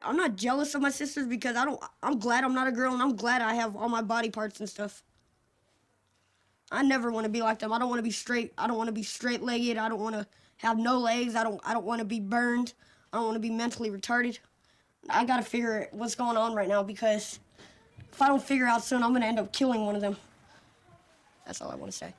I'm not jealous of my sisters because I'm glad I'm not a girl, and I'm glad I have all my body parts and stuff. I never want to be like them. I don't want to be straight. I don't want to be straight-legged. I don't want to have no legs. I don't want to be burned. I don't want to be mentally retarded. I got to figure what's going on right now, because if I don't figure out soon, I'm going to end up killing one of them. That's all I want to say.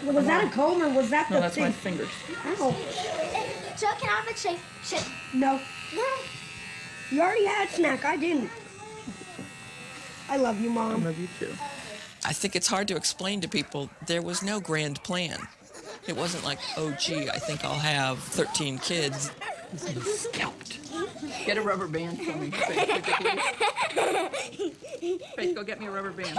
Was that a comb or was that the thing? No, that's my fingers. Ow. So can I have a shake? No. You already had a snack. I didn't. I love you, Mom. I love you, too. I think it's hard to explain to people there was no grand plan. It wasn't like, oh, gee, I think I'll have 13 kids. Scalped. Get a rubber band for me. Faith, go get me a rubber band.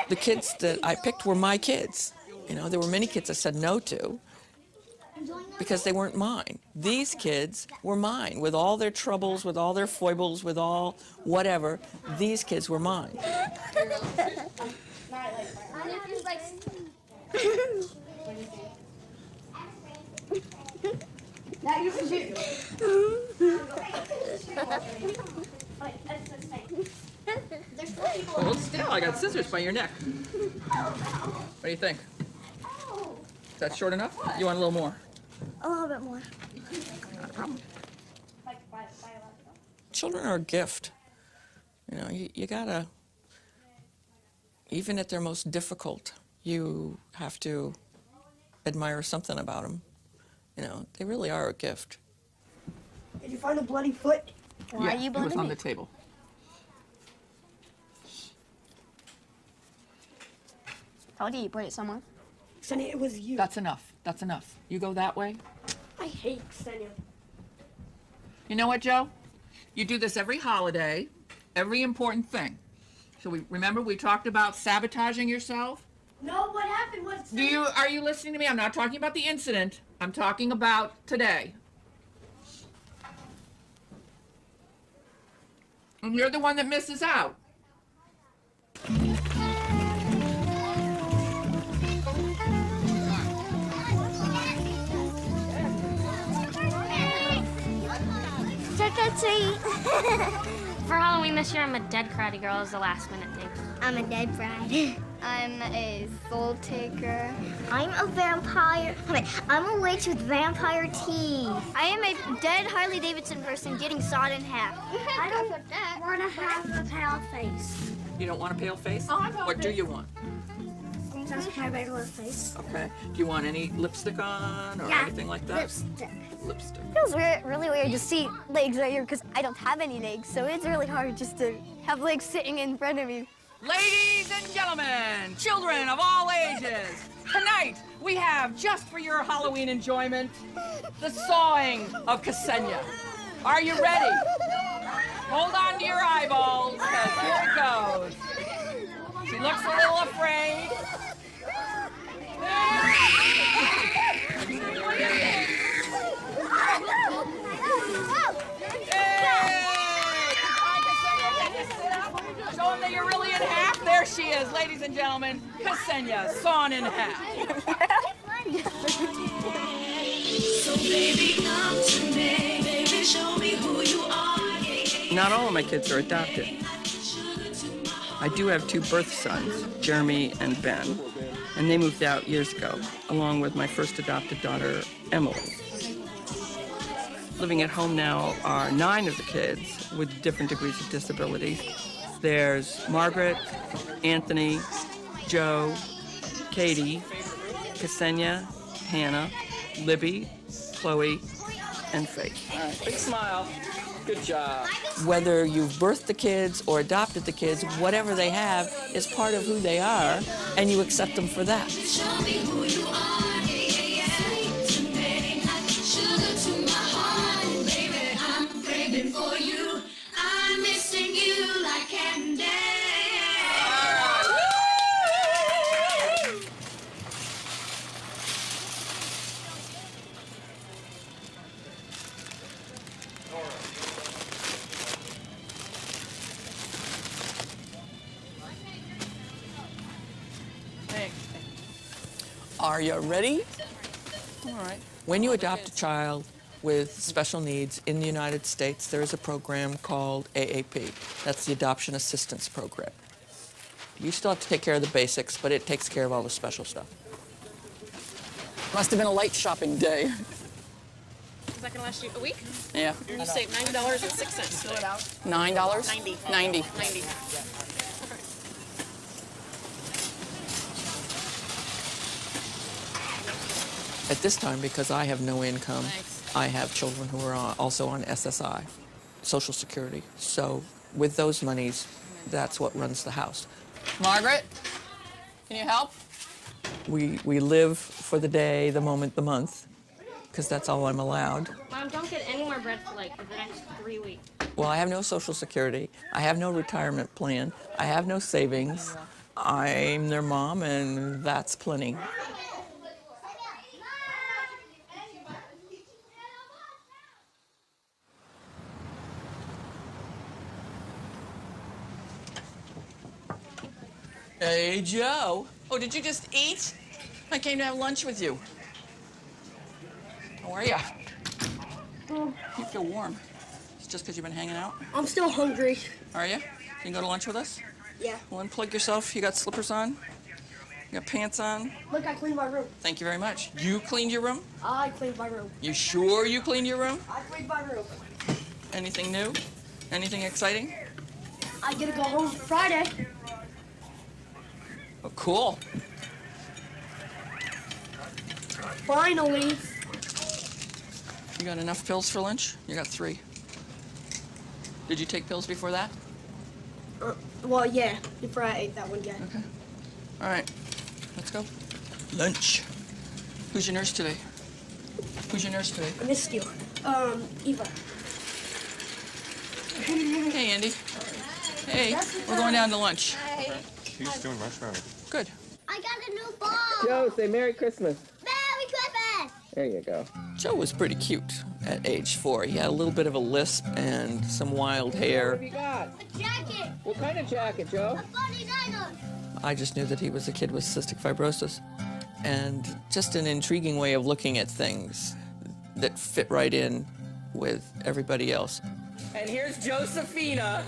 The kids that I picked were my kids. You know, there were many kids I said no to because they weren't mine. These kids were mine, with all their troubles, with all their foibles, with all whatever. These kids were mine. Hold still, I got scissors by your neck. What do you think? Is that short enough? You want a little more? A little bit more. Not a problem. Children are a gift. You know, you gotta, even at their most difficult, you have to admire something about them. You know, they really are a gift. Did you find a bloody foot? Why are you it was blaming on me? the table. How do you put it somewhere? Sonny, it was you. That's enough. That's enough. You go that way. I hate Sonia. You know what, Joe? You do this every holiday, every important thing. So remember we talked about sabotaging yourself? No, what happened was... Are you listening to me? I'm not talking about the incident. I'm talking about today. And you're the one that misses out. Trick or treat. For Halloween this year, I'm a dead karate girl as the last minute thing. I'm a dead bride. I'm a soul taker. I'm a vampire. Wait, I'm a witch with vampire teeth. I am a dead Harley Davidson person getting sawed in half. I don't want to have a pale face. You don't want a pale face? Oh, I want What do you want? Just my regular face. Okay. Do you want any lipstick on or anything like that? Lipstick. Lipstick. It feels really weird to see legs right here because I don't have any legs, so it's really hard just to have legs sitting in front of me. Ladies and gentlemen, children of all ages, tonight we have, just for your Halloween enjoyment, the sawing of Ksenia. Are you ready? Hold on to your eyeballs, because here it goes. She looks a little afraid. Show them that you're really in half. There she is, ladies and gentlemen. Ksenia, sawn in half. So baby, come to me. Baby, show me who you are. Not all of my kids are adopted. I do have two birth sons, Jeremy and Ben, and they moved out years ago, along with my first adopted daughter, Emily. Living at home now are 9 of the kids with different degrees of disability. There's Margaret, Anthony, Joe, Katie, Ksenia, Hannah, Libby, Chloe, and Faith. All right, big smile. Good job. Whether you've birthed the kids or adopted the kids, whatever they have is part of who they are, and you accept them for that. Show me who you are. Sugar to my heart, baby. I'm craving for you. I'm missing you like candy. Are you ready? All right. When you adopt a child with special needs in the United States, there is a program called AAP. That's the Adoption Assistance Program. You still have to take care of the basics, but it takes care of all the special stuff. Must have been a light shopping day. Is that gonna last you a week? Yeah. You saved $9.06. Fill it out. $9? 90. 90. 90. At this time, because I have no income, Thanks. I have children who are also on SSI, Social Security. So with those monies, that's what runs the house. Margaret, can you help? We live for the day, the moment, the month, because that's all I'm allowed. Mom, don't get any more bread for like the next 3 weeks. Well, I have no Social Security. I have no retirement plan. I have no savings. I'm their mom, and that's plenty. Hey, Joe. Oh, did you just eat? I came to have lunch with you. How are ya? You feel warm. It's just because you've been hanging out? I'm still hungry. Are you? Can you go to lunch with us? Yeah. Well, unplug yourself. You got slippers on? You got pants on? Look, I cleaned my room. Thank you very much. You cleaned your room? I cleaned my room. You sure you cleaned your room? I cleaned my room. Anything new? Anything exciting? I get to go home Friday. Oh, cool. Finally. You got enough pills for lunch? You got 3. Did you take pills before that? Well, yeah. Before I ate that one, yeah. Okay. All right. Let's go. Lunch. Who's your nurse today? Who's your nurse today? I missed you. Eva. Hey, Andy. Hey, we're going down to lunch. She's doing much better. Good. I got a new ball. Joe, say Merry Christmas. Merry Christmas. There you go. Joe was pretty cute at age 4. He had a little bit of a lisp and some wild What hair. have you got? A jacket. What kind of jacket, Joe? A 49er. I just knew that he was a kid with cystic fibrosis, and just an intriguing way of looking at things that fit right in with everybody else. And here's Josephina,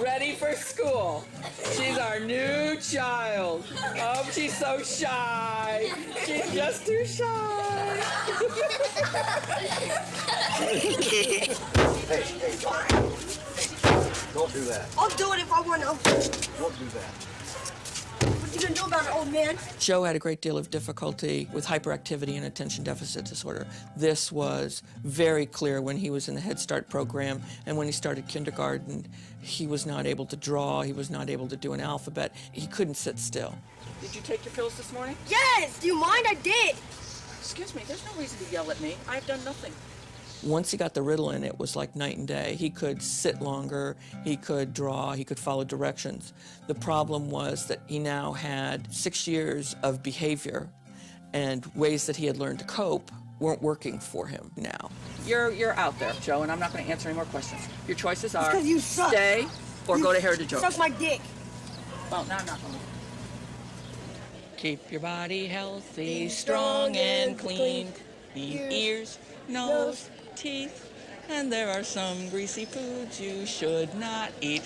ready for school. She's our new child. Oh, she's so shy. She's just too shy. Don't do that. I'll do it if I want to. Don't do that. What you gonna do about it, old man? Joe had a great deal of difficulty with hyperactivity and attention deficit disorder. This was very clear when he was in the Head Start program, and when he started kindergarten, he was not able to draw, he was not able to do an alphabet, he couldn't sit still. Did you take your pills this morning? Yes. Do you mind? I did. Excuse me, there's no reason to yell at me. I've done nothing. Once he got the Ritalin, it was like night and day. He could sit longer, he could draw, he could follow directions. The problem was that he now had 6 years of behavior, and ways that he had learned to cope weren't working for him now. You're out there, Joe, and I'm not going to answer any more questions. Your choices are 'cause you suck. stay or go to Heritage Oaks. Suck my dick. Well, now I'm not going to. Keep your body healthy, strong and clean. Clean ears, nose, teeth, and there are some greasy foods you should not eat.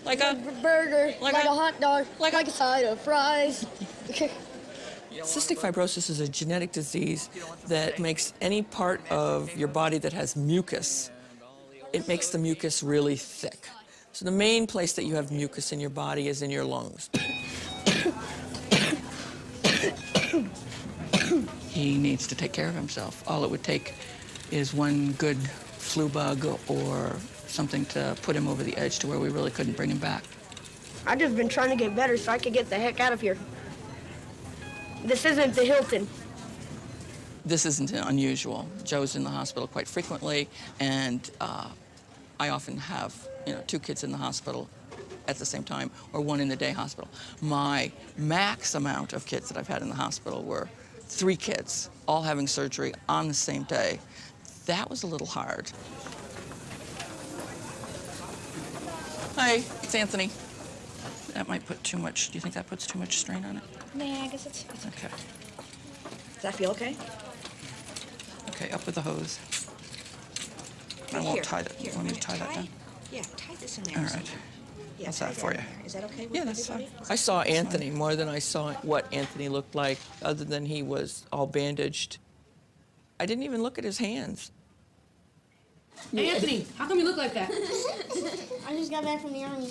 Like a burger, like like a- a hot dog, like like a- a side of fries. Cystic fibrosis is a genetic disease that makes any part of your body that has mucus, it makes the mucus really thick. So the main place that you have mucus in your body is in your lungs. He needs to take care of himself. All it would take is one good flu bug or something to put him over the edge to where we really couldn't bring him back. I've just been trying to get better so I could get the heck out of here. This isn't the Hilton. This isn't unusual. Joe's in the hospital quite frequently, and I often have, 2 kids in the hospital at the same time, or one in the day hospital. My max amount of kids that I've had in the hospital were 3 kids, all having surgery on the same day. That was a little hard. Hi, it's Anthony. That might put too much, do you think that puts too much strain on it? Nah, I guess it's Okay. Does that feel okay? Okay, up with the hose. I won't tie that. You want me to tie that down? Yeah, tie this in there. All right. Yeah, How's tie that for you? in there. Is that okay with Yeah, that's fine. everybody? I saw Anthony more than I saw what Anthony looked like, other than he was all bandaged. I didn't even look at his hands. Anthony, how come you look like that? I just got back from the army.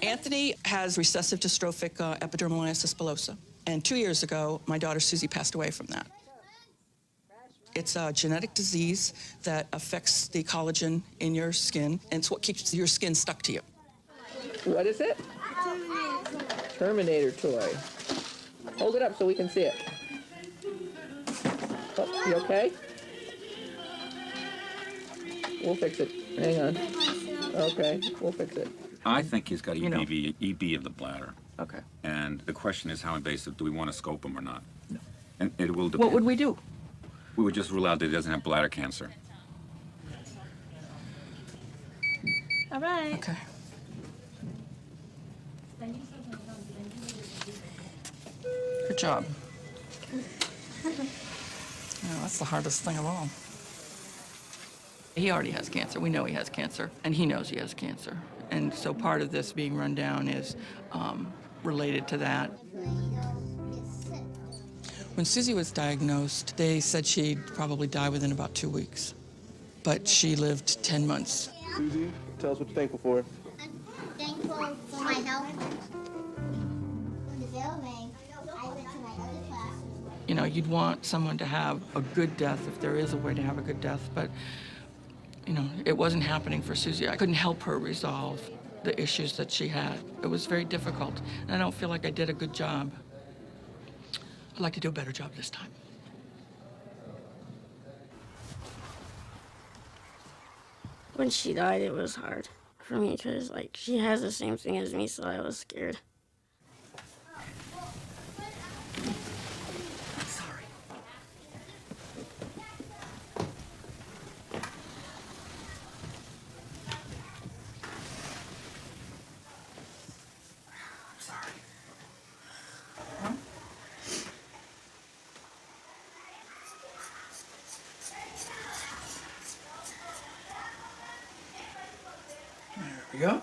Anthony has recessive dystrophic epidermolysis bullosa. And 2 years ago, my daughter Susie passed away from that. It's a genetic disease that affects the collagen in your skin, and it's what keeps your skin stuck to you. What is it? Terminator toy. Hold it up so we can see it. Oh, you okay? We'll fix it. Hang on. Okay, we'll fix it. I think he's got EB of the bladder. Okay. And the question is, how invasive do we want to scope him or not? No. And it will depend. What would we do? We would just rule out that he doesn't have bladder cancer. All right. Okay. Good job. That's the hardest thing of all. He already has cancer. We know he has cancer, and he knows he has cancer. And so part of this being run down is related to that. When Susie was diagnosed, they said she'd probably die within about 2 weeks. But she lived 10 months. Susie, tell us what you're thankful for. I'm thankful for my health. In the building, I went to my other classes. You'd want someone to have a good death if there is a way to have a good death, but it wasn't happening for Susie. I couldn't help her resolve the issues that she had. It was very difficult, and I don't feel like I did a good job. I'd like to do a better job this time. When she died, it was hard for me because, she has the same thing as me, so I was scared. Sorry. Sorry. Huh? There we go.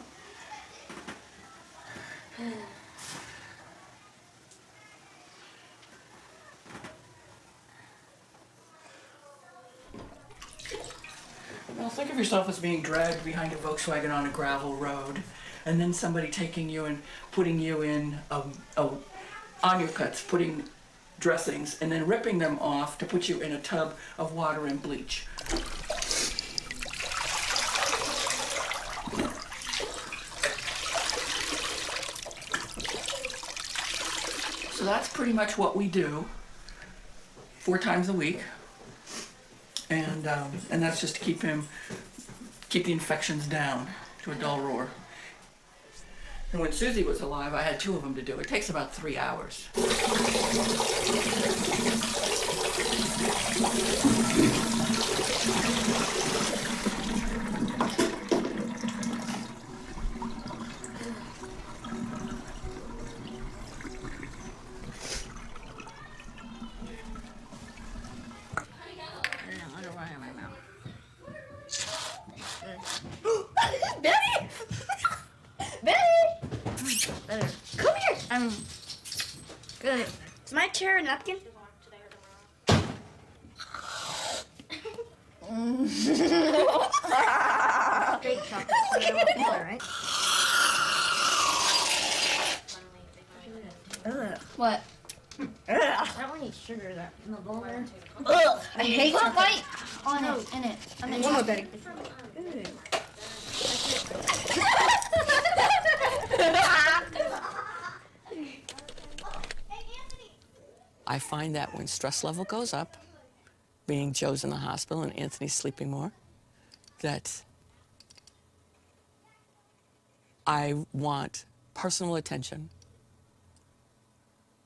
Well, think of yourself as being dragged behind a Volkswagen on a gravel road, and then somebody taking you and putting you in onion cuts, putting dressings, and then ripping them off to put you in a tub of water and bleach. So that's pretty much what we do 4 times a week. And that's just to keep the infections down to a dull roar. And when Susie was alive, I had 2 of them to do. It takes about 3 hours. Good. It's my share a napkin? Straight chocolate, so they don't feel it, right? Ugh. What? I don't want any sugar in the bowl there. Ugh, I hate Put chocolate. white on it, in it. I mean, One more, Betty. I find that when stress level goes up, being Joe's in the hospital and Anthony's sleeping more, that I want personal attention.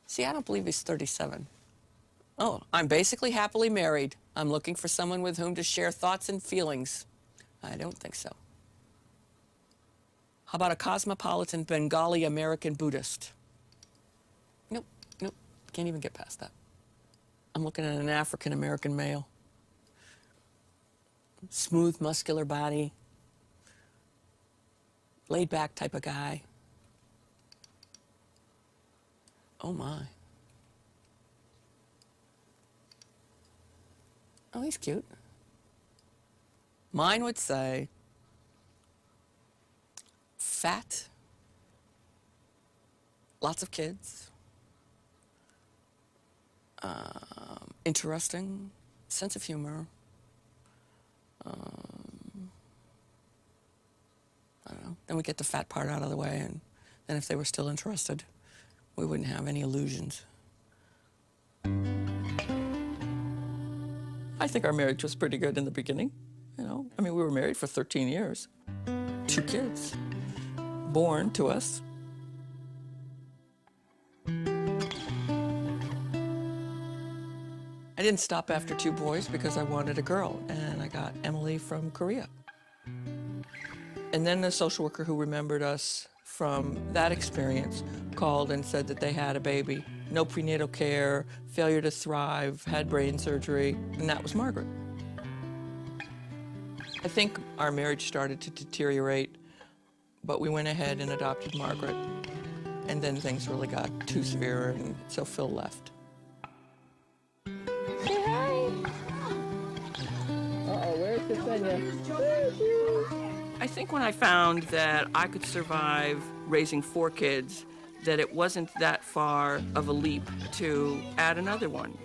See, I don't believe he's 37. Oh, I'm basically happily married. I'm looking for someone with whom to share thoughts and feelings. I don't think so. How about a cosmopolitan Bengali American Buddhist? Nope, nope, can't even get past that. I'm looking at an African American male. Smooth, muscular body, laid back type of guy. Oh my. Oh, he's cute. Mine would say fat, lots of kids, interesting, sense of humor. I don't know. Then we get the fat part out of the way, and then if they were still interested, we wouldn't have any illusions. I think our marriage was pretty good in the beginning. You know, I mean, we were married for 13 years. 2 kids born to us. I didn't stop after 2 boys because I wanted a girl, and I got Emily from Korea. And then the social worker who remembered us from that experience called and said that they had a baby, no prenatal care, failure to thrive, had brain surgery, and that was Margaret. I think our marriage started to deteriorate, but we went ahead and adopted Margaret, and then things really got too severe, and so Phil left. Say hi. Uh-oh, where's Ksenia? Where's you? I think when I found that I could survive raising 4 kids, that it wasn't that far of a leap to add another one.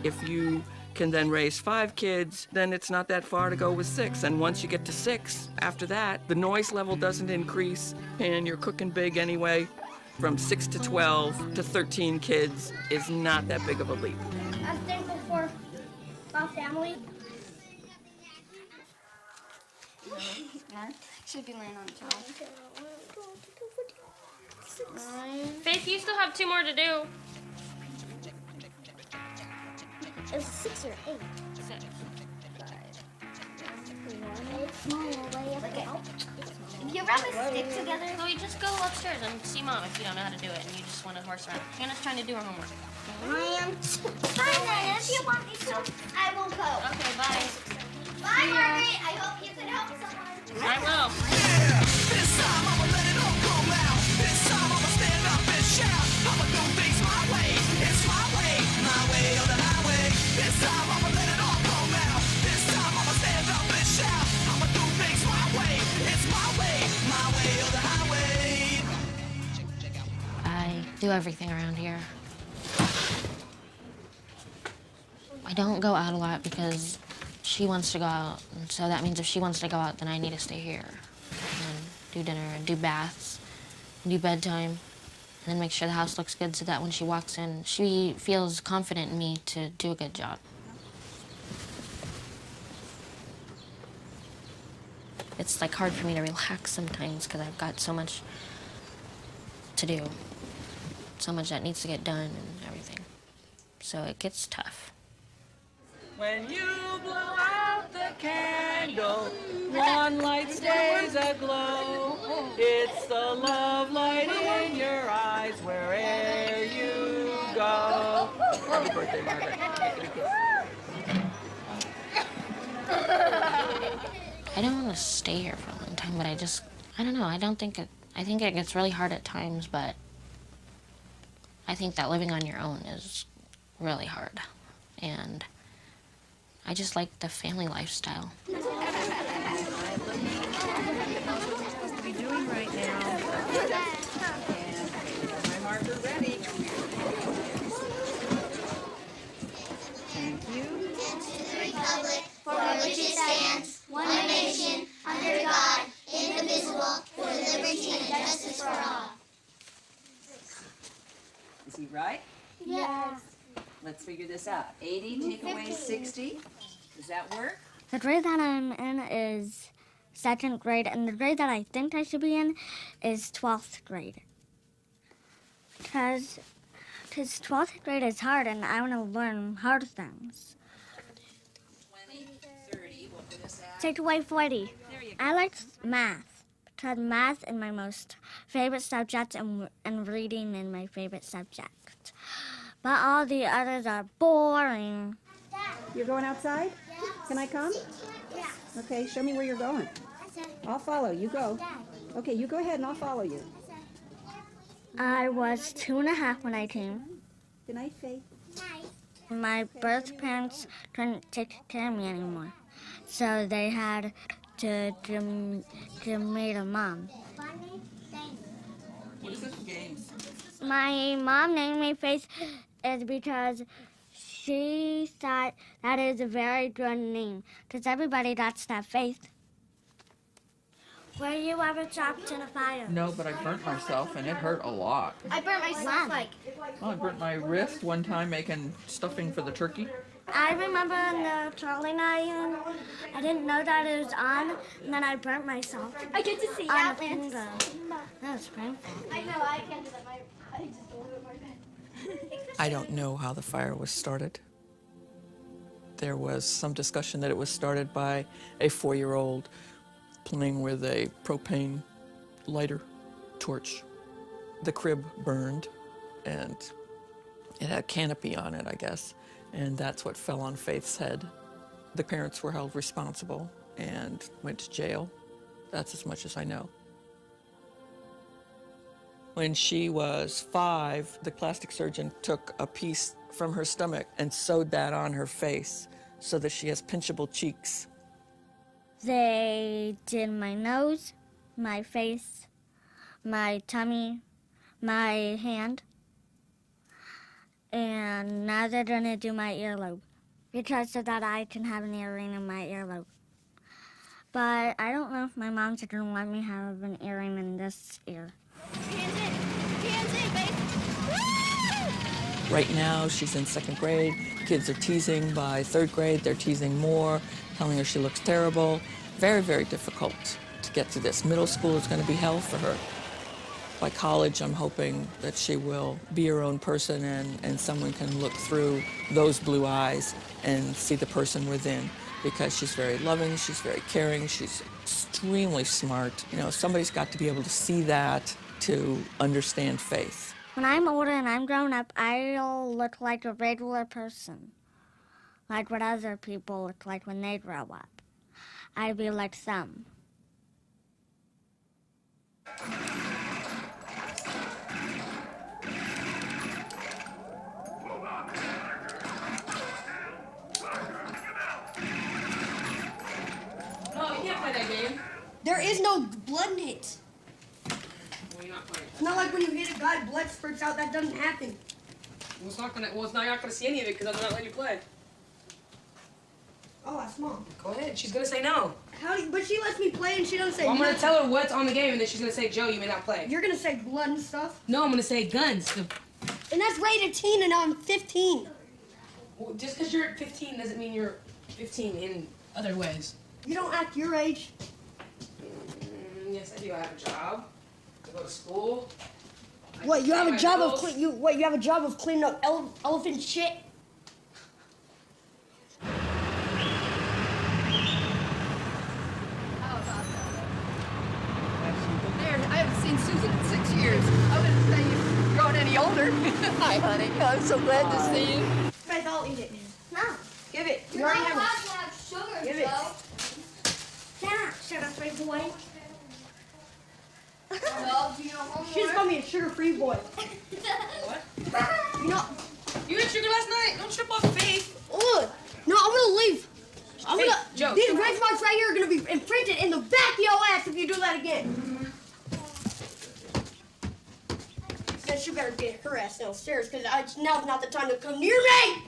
If you can then raise 5 kids, then it's not that far to go with 6. And once you get to 6, after that, the noise level doesn't increase, and you're cooking big anyway. From 6 to 12 to 13 kids is not that big of a leap. I'm thankful for my family. Should be laying on the towel. Faith, you still have 2 more to do. It's 6 or 8. 6. If you wrap a stick together. So you just go upstairs and see Mom if you don't know how to do it and you just want to horse around. Hannah's trying to do her homework. I am fine then. If you want me to, I will go. Okay, bye. Bye, Margaret. I hope you can help someone. I will. This time I'ma let it all come out. This time I'ma stand up and shout. I'ma do things my way. It's my way or the highway. This time I'ma let it all come out. This time I'ma stand up and shout. I'ma do things my way. It's my way or the highway. I do everything around here. I don't go out a lot because she wants to go out, and so that means if she wants to go out, then I need to stay here and do dinner and do baths and do bedtime and then make sure the house looks good so that when she walks in, she feels confident in me to do a good job. It's like hard for me to relax sometimes because I've got so much to do, so much that needs to get done and everything. So it gets tough. When you blow out the candle, one light stays aglow. It's the love light in your eyes wherever you go. Happy birthday, Margaret. I don't want to stay here for a long time, but I don't know, I think it gets really hard at times, but I think that living on your own is really hard. And I just like the family lifestyle. Supposed to be doing right now. And my marker ready. Thank you. Republic, for which it stands, one nation, under God, indivisible, with liberty and justice for all. Is he right? Yes. Let's figure this out. 80 take away 60. Does that work? The grade that I'm in is 2nd grade, and the grade that I think I should be in is 12th grade. Because 12th grade is hard, and I want to learn hard things. 20, 30. We'll do this out. Take away 40. There you go. I like math, because math is my most favorite subject, and reading is my favorite subject. But all the others are boring. You're going outside? Yes. Can I come? Yeah. Okay, show me where you're going. I'll follow. You go. Okay, you go ahead and I'll follow you. I was 2.5 when I came. Good night, Faith. My birth parents couldn't take care of me anymore, so they had to give me a mom. What is this for games? My mom named me Faith is because she thought that is a very good name, because everybody got that Faith. Were you ever trapped in a fire? No, but I burnt myself, and it hurt a lot. I burnt myself Well, I burnt my wrist one time making stuffing for the turkey. I remember in the trolley night, I didn't know that it was on, and then I burnt myself. I get to see Atlas. That was painful. I know, I can't do that. I just don't do it my bed. I don't know how the fire was started. There was some discussion that it was started by a 4-year-old playing with a propane lighter torch. The crib burned, and it had a canopy on it, I guess, and that's what fell on Faith's head. The parents were held responsible and went to jail. That's as much as I know. When she was 5, the plastic surgeon took a piece from her stomach and sewed that on her face so that she has pinchable cheeks. They did my nose, my face, my tummy, my hand, and now they're gonna do my earlobe, because so that I can have an earring in my earlobe. But I don't know if my mom's gonna let me have an earring in this ear. Right now, she's in 2nd grade. Kids are teasing. By 3rd grade, they're teasing more, telling her she looks terrible. Very, very difficult to get through this. Middle school is going to be hell for her. By college, I'm hoping that she will be her own person and someone can look through those blue eyes and see the person within, because she's very loving, she's very caring, she's extremely smart. You know, somebody's got to be able to see that to understand Faith. When I'm older and I'm grown up, I'll look like a regular person, like what other people look like when they grow up. I'll be like them. No, you can't play that game. There is no blood in it. Well, you're not playing. It's not like when you hit a guy, blood spurts out. That doesn't happen. Well, it's not gonna. Well, it's not. You're not gonna see any of it because I'm not letting you play. Oh, that's mom. Go ahead. She's gonna say no. But she lets me play and she doesn't say Well, I'm gonna nothing. tell her what's on the game, and then she's gonna say, Joe, you may not play. You're gonna say blood and stuff? No, I'm gonna say guns. And that's rated teen and I'm 15. Well, just because you're 15 doesn't mean you're 15 in other ways. You don't act your age. Yes, I do. I have a job. I go to school. What, you have a job of bills. you have a job of cleaning up elephant shit? There, I haven't seen Susan in 6 years. I wouldn't say you've grown any older. Hi, honey. I'm so glad to see you. Faith, I'll eat it. No. Give it. You're not allowed to have sugar, Give it. Joe. Yeah, sugar-free boy. She just called me a sugar-free boy. What? You know. You had sugar last night. Don't trip off faith. Ugh. No, I'm gonna leave. Hey, Joe. These red marks right here are gonna be imprinted in the back of your ass if you do that again. Then she better get her ass downstairs, because now's not the time to come near me.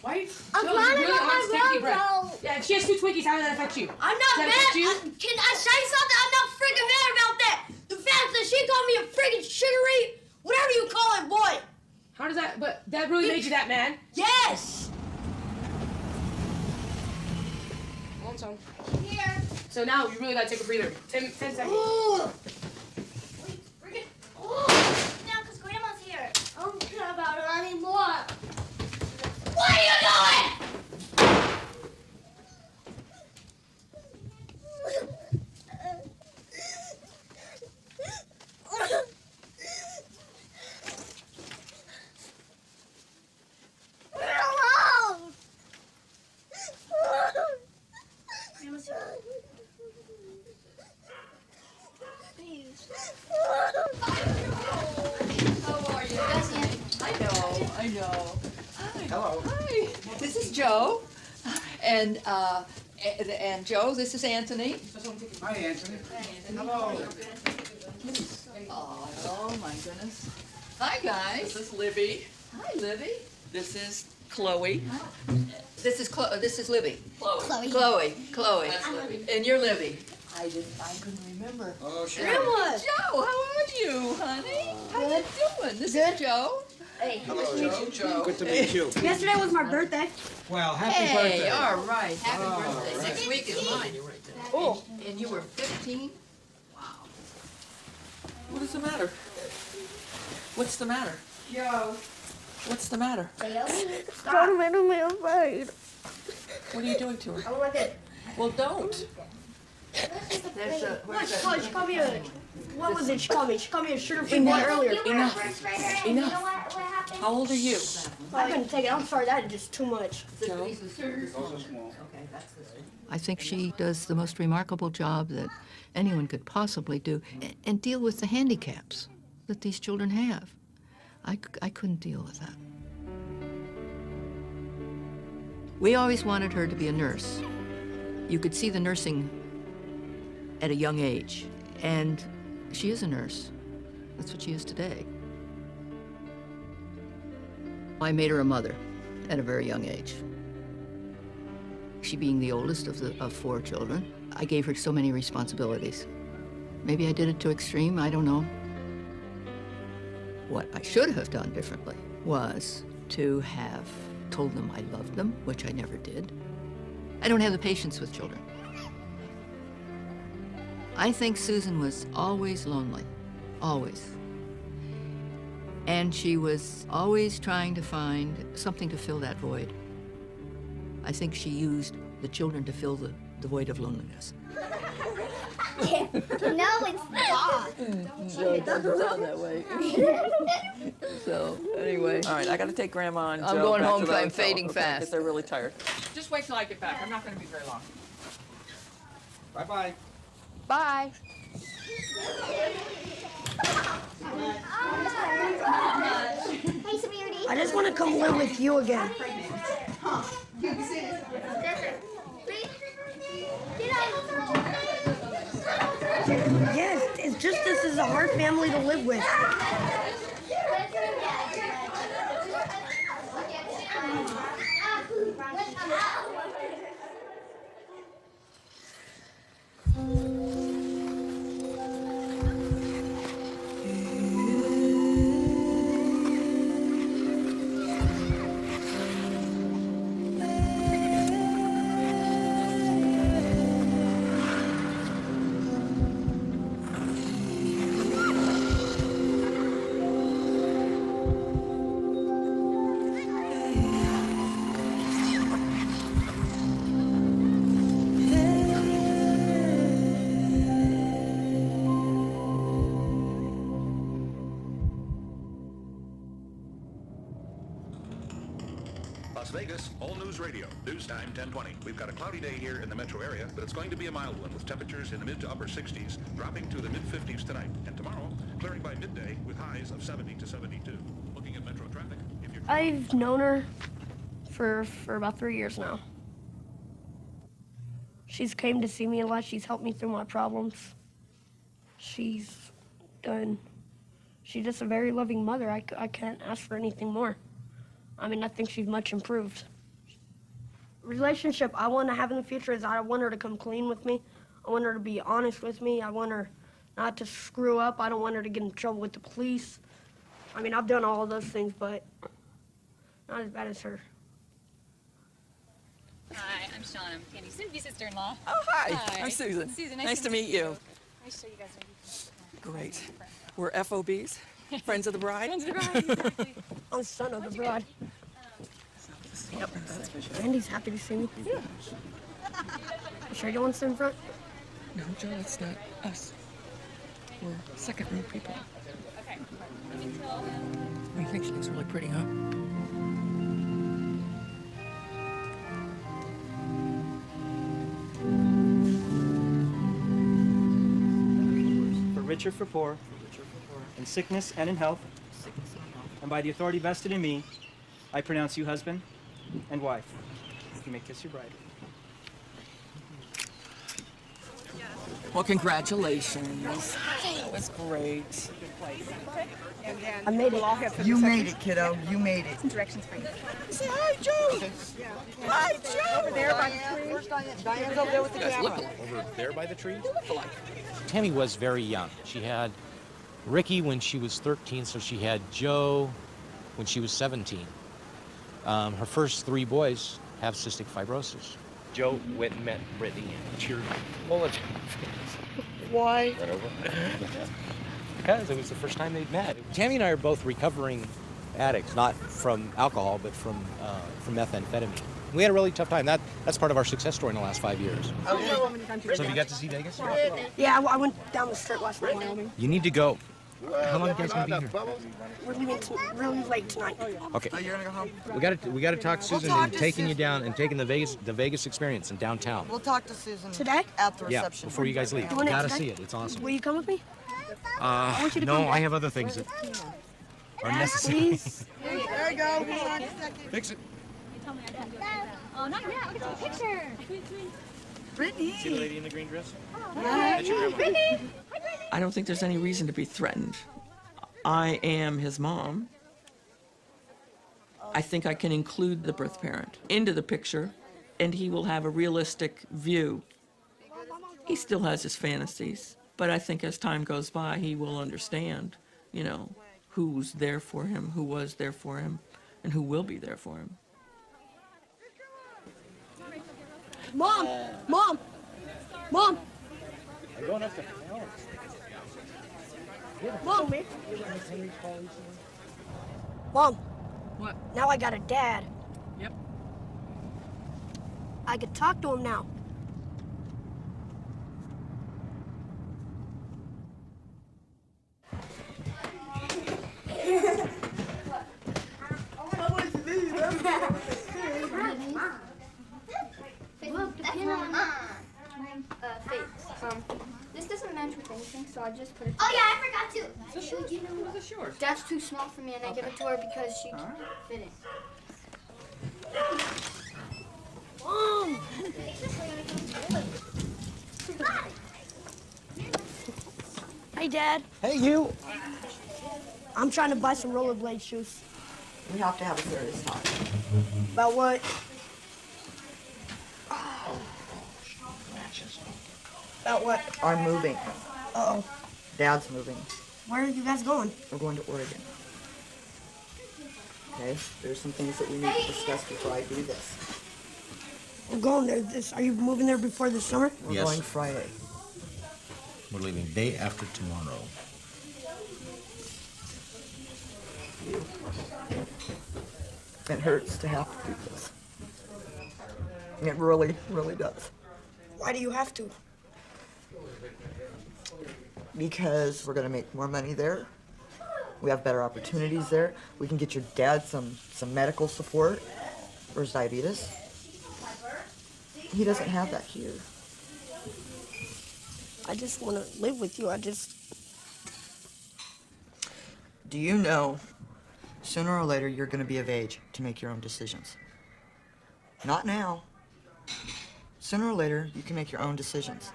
Why? I'm Joe, planning you're really on my unsteady breath. road, though. Yeah, if she has 2 Twinkies, how does that affect you? I'm not Does that mad. affect you? Can I say something? I'm not freaking mad about that. The fact that she called me a freaking sugary, whatever you call it, boy. How does that? But that really made you that mad? Yes. One song. Here. So now you really gotta take a breather. 10 seconds. Ugh. Now, because Grandma's here. I don't care about her anymore. What are you doing? Leave her alone. Grandma's here. Please. How are you? I know. Hi. Hello. Hi. This is Joe. And Joe, this is Anthony. Hi, Anthony. Hello. Oh, my goodness. Hi, guys. This is Libby. Hi, Libby. This is Chloe. This is Libby. Chloe. Chloe. That's Libby. And you're Libby. I couldn't remember. Oh, sure. Grandma. Joe, how are you, honey? How you doing? This is Joe. Hey. Hello, Joe. Good to meet you. Yesterday was my birthday. Well, happy Hey, birthday. all right. Happy Oh, birthday. right. Next week is mine. Oh. And you were 15? What is the matter? What's the matter? Joe. What's the matter? Stop making me afraid. What are you doing to her? I don't like it. Well, don't. What? She called me a. What was it? She called me a sugar-free boy earlier. Enough. Enough. How old are you? I couldn't take it. I'm sorry. That is just too much. Joe? I think she does the most remarkable job that anyone could possibly do and deal with the handicaps that these children have. I couldn't deal with that. We always wanted her to be a nurse. You could see the nursing at a young age, and she is a nurse. That's what she is today. I made her a mother at a very young age. She being the oldest of 4 children, I gave her so many responsibilities. Maybe I did it to extreme, I don't know. What I should have done differently was to have told them I loved them, which I never did. I don't have the patience with children. I think Susan was always lonely, always. And she was always trying to find something to fill that void. I think she used the children to fill the void of loneliness. No, it's not. So it doesn't sound that way. So, anyway. All right, I got to take Grandma and Joe I'm going back home to the because I'm hotel, fading okay, fast. because they're really tired. Just wait till I get back. I'm not going to be very long. Bye-bye. Bye. Hey, sweetie. I just want to come live with you again. Yes, it's just this is a hard family to live with. Vegas, All News Radio, news time 10:20. We've got a cloudy day here in the metro area, but it's going to be a mild one with temperatures in the mid to upper 60s, dropping to the mid 50s tonight. And tomorrow, clearing by midday with highs of 70 to 72. Looking at metro traffic, if you're... I've known her for about 3 years now. She's came to see me a lot. She's helped me through my problems. She's just a very loving mother. I can't ask for anything more. I mean, I think she's much improved. Relationship I want to have in the future is I want her to come clean with me. I want her to be honest with me. I want her not to screw up. I don't want her to get in trouble with the police. I mean, I've done all of those things, but not as bad as her. Hi, I'm Sean. I'm Candy's soon-to-be sister-in-law. Oh, hi. I'm Susan. Susan, nice to meet you. Nice to show you guys. Great. We're FOBs, Friends of the Bride. Friends of the Bride, exactly. I'm son of the bride. Yep, that's for sure. Andy's happy to see me. Yeah. You sure you want to sit in front? No, Joe, it's not us. We're second row people. Okay. I think she looks really pretty, huh? For richer, for poor, in sickness and in health, and by the authority vested in me, I pronounce you husband and wife. You may kiss your bride. Well, congratulations. That was great. I made it. You made it, kiddo. You made it. Some directions for you. Say hi, Joe. Hi, Joe. Over there by the tree. Where's Diane? Diane's over there with the camera. Over there by the tree? Tammy was very young. She had Ricky when she was 13, so she had Joe when she was 17. Her first 3 boys have cystic fibrosis. Joe went and met Brittany and cheered Mullet. Why? Right over. Because it was the first time they'd met. Tammy and I are both recovering addicts, not from alcohol, but from methamphetamine. We had a really tough time. That's part of our success story in the last 5 years. Okay. So you got to see Vegas? Yeah, I went down the strip last night in Wyoming. You need to go. How long are you guys gonna be here? We're leaving really late tonight. Okay. Oh, you're gonna go home? We got to talk to Susan and taking you down and taking the Vegas experience in downtown. Well talk to Susan today at the Yeah, reception. before you guys leave. You got to see it. It's awesome. Will you come with me? No, I have other things that are necessary. Please. There you go. Hold on a second. Fix it. Oh, not yet. Look at the picture. Brittany. See the lady in the green dress? Hi. Brittany. I don't think there's any reason to be threatened. I am his mom. I think I can include the birth parent into the picture, and he will have a realistic view. He still has his fantasies, but I think as time goes by, he will understand, who's there for him, who was there for him, and who will be there for him. Mom! Mom! Mom! I'm going up there. Mom! Mom! What? Now I got a dad. Yep. I could talk to him now. Look, the pin on my face. This doesn't match with anything, so I just put it. Oh yeah, I forgot to. That's too small for me, and I give it to her because she can't fit it. Mom! Hey, Dad. Hey, you. I'm trying to buy some rollerblade shoes. We have to have a serious talk. About what? About what? I'm moving. Uh-oh. Dad's moving. Where are you guys going? We're going to Oregon. Okay? There's some things that we need to discuss before I do this. We're going there. Are you moving there before the summer? We're Yes. going Friday. We're leaving day after tomorrow. It hurts to have to do this. It really, really does. Why do you have to? Because we're going to make more money there. We have better opportunities there. We can get your dad some medical support. or his diabetes. He doesn't have that here. I just want to live with you. Do you know, sooner or later, you're going to be of age to make your own decisions? Not now. Sooner or later, you can make your own decisions.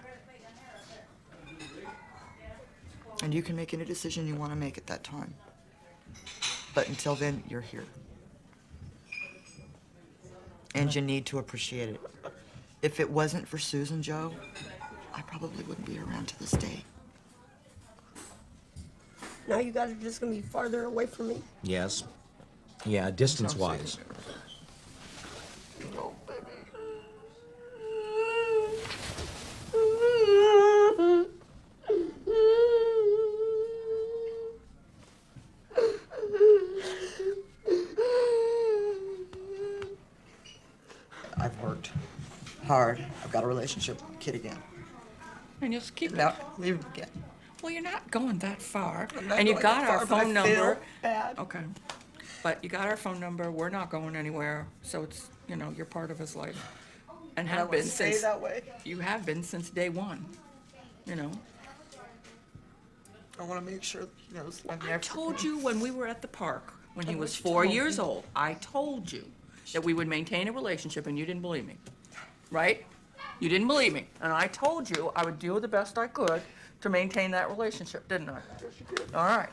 And you can make any decision you want to make at that time. But until then, you're here. And you need to appreciate it. If it wasn't for Susan, Joe, I probably wouldn't be around to this day. Now you guys are just going to be farther away from me. Yes. Yeah, distance-wise. Oh, baby. I've worked hard. I've got a relationship with a kid again. And you'll keep Now, leave him again. Well, you're not going that far. not And you going got that our far, but I phone number. feel bad. Okay. But you got our phone number. We're not going anywhere. So it's, you know, you're part of his life. And I have wanna been stay since that way. You have been since day one. You know. I want to make sure that he knows I'm I there. told you when we were at the park, when he And was what you 4 told years me. old, I told you that we would maintain a relationship, and you didn't believe me. Right? You didn't believe me. And I told you I would do the best I could to maintain that relationship, didn't I? Yes, you did. All right.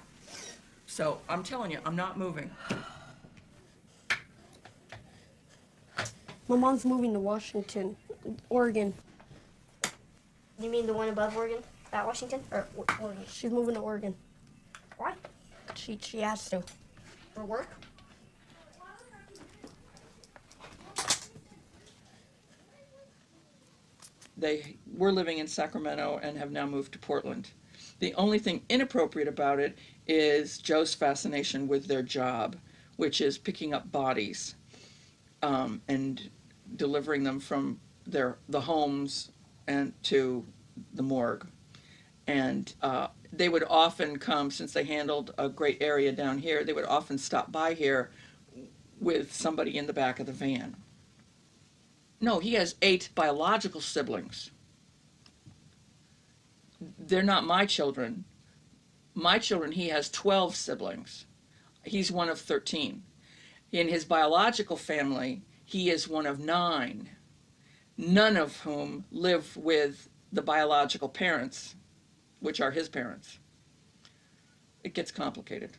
So I'm telling you, I'm not moving. My mom's moving to Washington, Oregon. You mean the one above Oregon? That Washington? Or Oregon? She's moving to Oregon. Why? She has to. For work? They were living in Sacramento and have now moved to Portland. The only thing inappropriate about it is Joe's fascination with their job, which is picking up bodies and delivering them from the homes and to the morgue. And they would often come, since they handled a great area down here, they would often stop by here with somebody in the back of the van. No, he has 8 biological siblings. They're not my children. My children, he has 12 siblings. He's one of 13. In his biological family, he is one of 9, none of whom live with the biological parents, which are his parents. It gets complicated.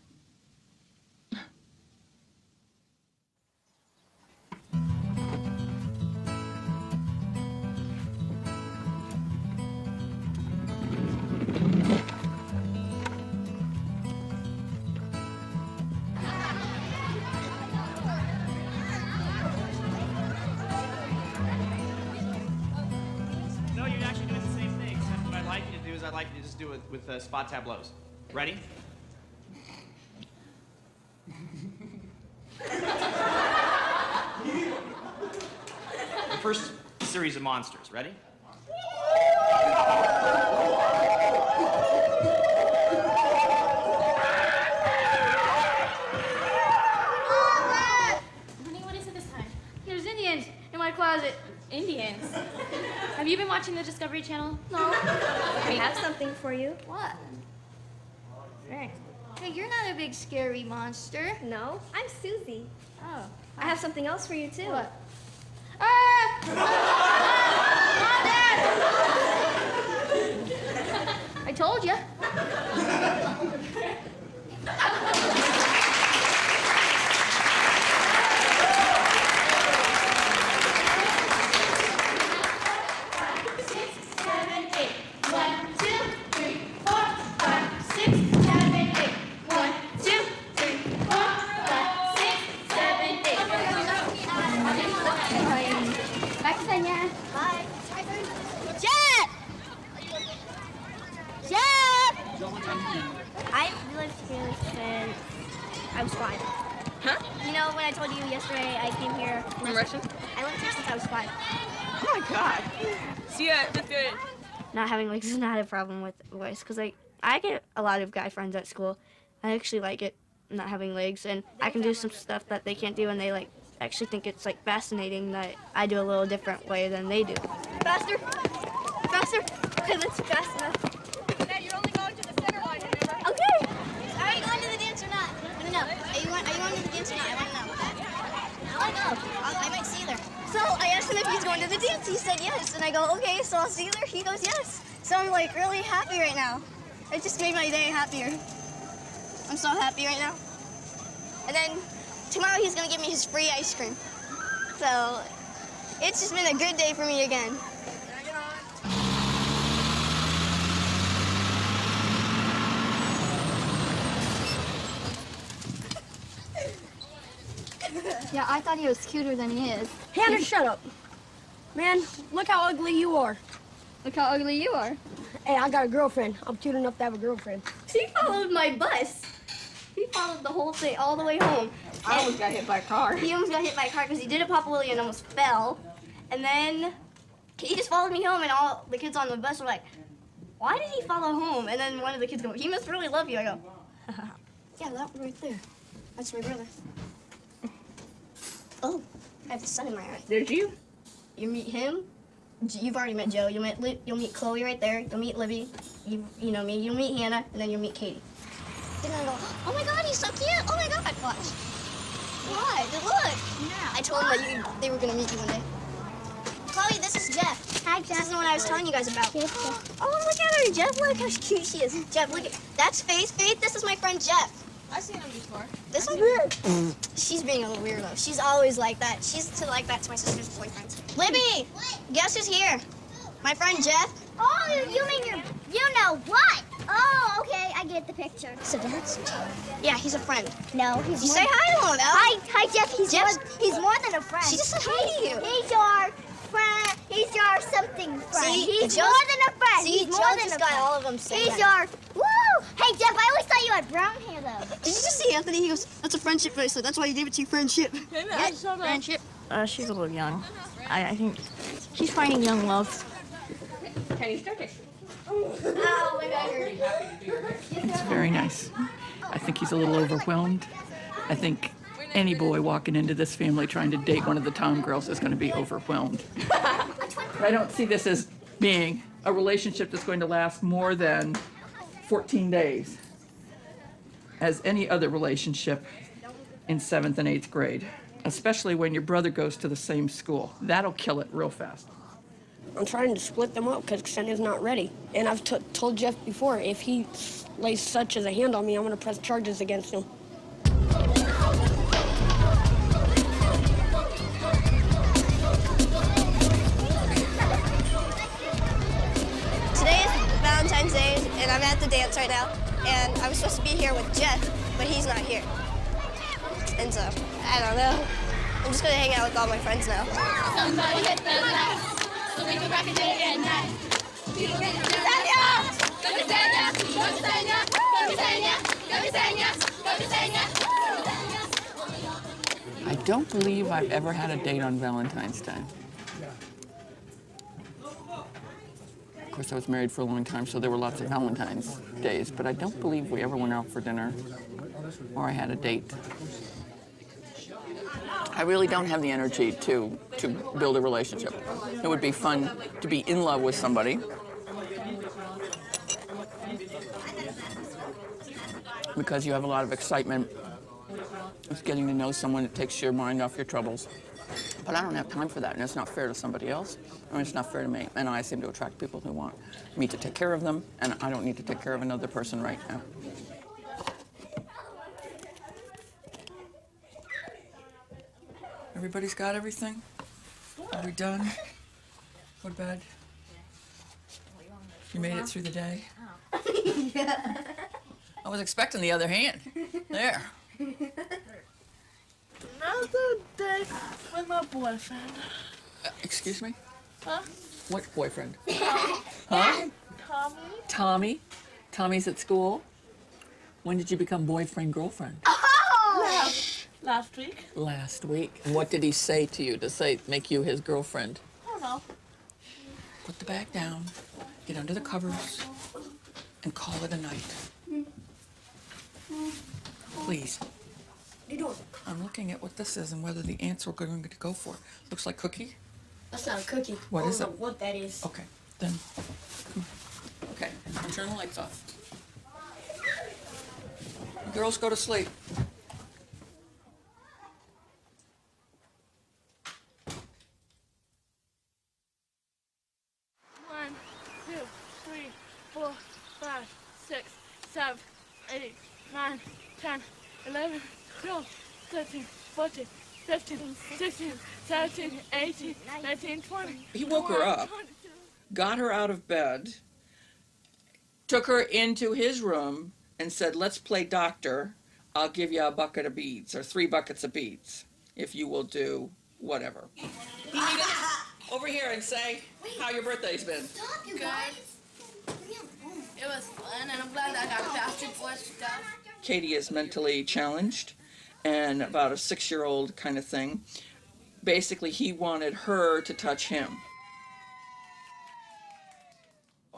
No, you're actually doing the same thing, except what I'd like you to do is I'd like you to just do it with spot tableaus. Ready? The first series of monsters. Ready? Honey, what is it this time? There's Indians in my closet. Indians? Have you been watching the Discovery Channel? No. We have something for you. What? Hey, you're not a big scary monster. No, I'm Susie. Oh. I have something else for you, too. What? Ah! Mom, Dad! I told you. I've lived here since I was 5. Huh? You know, when I told you yesterday I came here from Russian? I lived here since I was 5. Oh my god. See ya, that's good. Not having legs is not a problem with voice, because I get a lot of guy friends at school. I actually like it, not having legs, and I can do some stuff that they can't do, and they I actually think it's like fascinating that I do a little different way than they do. Faster! Faster! Because it's fast enough. Dad, you're only going to the center line, remember? Okay! Are you going to the dance or not? I don't know. Are you going to the dance or not? I want to know. I want to go. I might see you there. So I asked him if he's going to the dance. He said yes. And I go, okay, so I'll see you there. He goes, yes. So I'm like really happy right now. It just made my day happier. I'm so happy right now. And then tomorrow he's going to give me his free ice cream. So it's just been a good day for me again. Yeah, I thought he was cuter than he is. Hannah, shut up. Man, look how ugly you are. Look how ugly you are. Hey, I got a girlfriend. I'm cute enough to have a girlfriend. He followed my bus. He followed the whole thing all the way home. I almost got hit by a car. He almost got hit by a car because he did a Papa Willie and almost fell. And then he just followed me home, and all the kids on the bus were like, why did he follow home? And then one of the kids go, he must really love you. I go, yeah, that one right there. That's my brother. Oh, I have the sun in my eye. There's you. You meet him. You've already met Joe. You'll meet Chloe right there. You'll meet Libby. You know me. You'll meet Hannah, and then you'll meet Katie. Then I go, oh my God, he's so cute. Oh my God, watch. What? Look. Yeah. I told them that they were gonna meet you one day. Chloe, this is Jeff. Hi, Jeff. This is the one I was telling you guys about. Oh, look at her, Jeff. Look how cute she is. Jeff, look at that's Faith. Faith, this is my friend Jeff. I've seen him before. This one? She's being a little weirdo. She's always like that. She's like that to my sister's boyfriends. Libby, guess who's here? My friend Jeff. Oh, you mean you know what? Oh, okay, I get the picture. So that's yeah, he's a friend. No, he's you more say hi to him, Al. Hi, Jeff. He's more than a friend. She just said hi to you. He's your friend. He's your something friend. See, he's Joe, more than a friend. See, he's more Joe than just a got friend. all of them saying He's that. your woo. Hey, Jeff, I always thought you had brown hair though. Did you just see Anthony? He goes, "That's a friendship bracelet. That's why you gave it to your friendship." I saw that. Friendship. She's a little young. I think she's finding young love. Can you start it? Oh, my God. It's very nice. I think he's a little overwhelmed. I think any boy walking into this family trying to date one of the Tom girls is going to be overwhelmed. I don't see this as being a relationship that's going to last more than 14 days, as any other relationship in 7th and 8th grade, especially when your brother goes to the same school. That'll kill it real fast. I'm trying to split them up because Ksenia's not ready. And I've told Jeff before, if he lays such as a hand on me, I'm going to press charges against him. Today is Valentine's Day, and I'm at the dance right now. And I was supposed to be here with Jeff, but he's not here. And so, I don't know. I'm just going to hang out with all my friends now. Somebody hit the lights, so we can rock it day and night. I don't believe I've ever had a date on Valentine's Day. Of course, I was married for a long time, so there were lots of Valentine's days, but I don't believe we ever went out for dinner or I had a date. I really don't have the energy to build a relationship. It would be fun to be in love with somebody, because you have a lot of excitement. It's getting to know someone that takes your mind off your troubles. But I don't have time for that, and it's not fair to somebody else, and it's not fair to me. And I seem to attract people who want me to take care of them, and I don't need to take care of another person right now. Everybody's got everything? Are we done? Go to bed? You made it through the day? Yeah. I was expecting the other hand. There. Another day with my boyfriend. Excuse me? Huh? What boyfriend? Tommy. Huh? Tommy. Tommy? Tommy's at school? When did you become boyfriend, girlfriend? Oh! Last week. Last week. And what did he say to you to make you his girlfriend? I don't know. Put the bag down, get under the covers, and call it a night. Please. What are you doing? I'm looking at what this is and whether the answer we're going to go for. Looks like cookie. That's not a cookie. What is I don't it? know what that is. Okay, then, come on. Okay, I'll turn the lights off. You girls go to sleep. One, 2, 3, 4, 5, 6, 7, 8, 9, 10, 11, 12, 13, 14, 15, 16, 17, 18, 19, 20. He woke her up, got her out of bed, took her into his room, and said, let's play doctor. I'll give you a bucket of beads, or 3 buckets of beads, if you will do whatever. Over here and say how your birthday's been. Good. It was fun, and I'm glad that I got fasted for stuff. Katie is mentally challenged and about a 6-year-old kind of thing. Basically, he wanted her to touch him.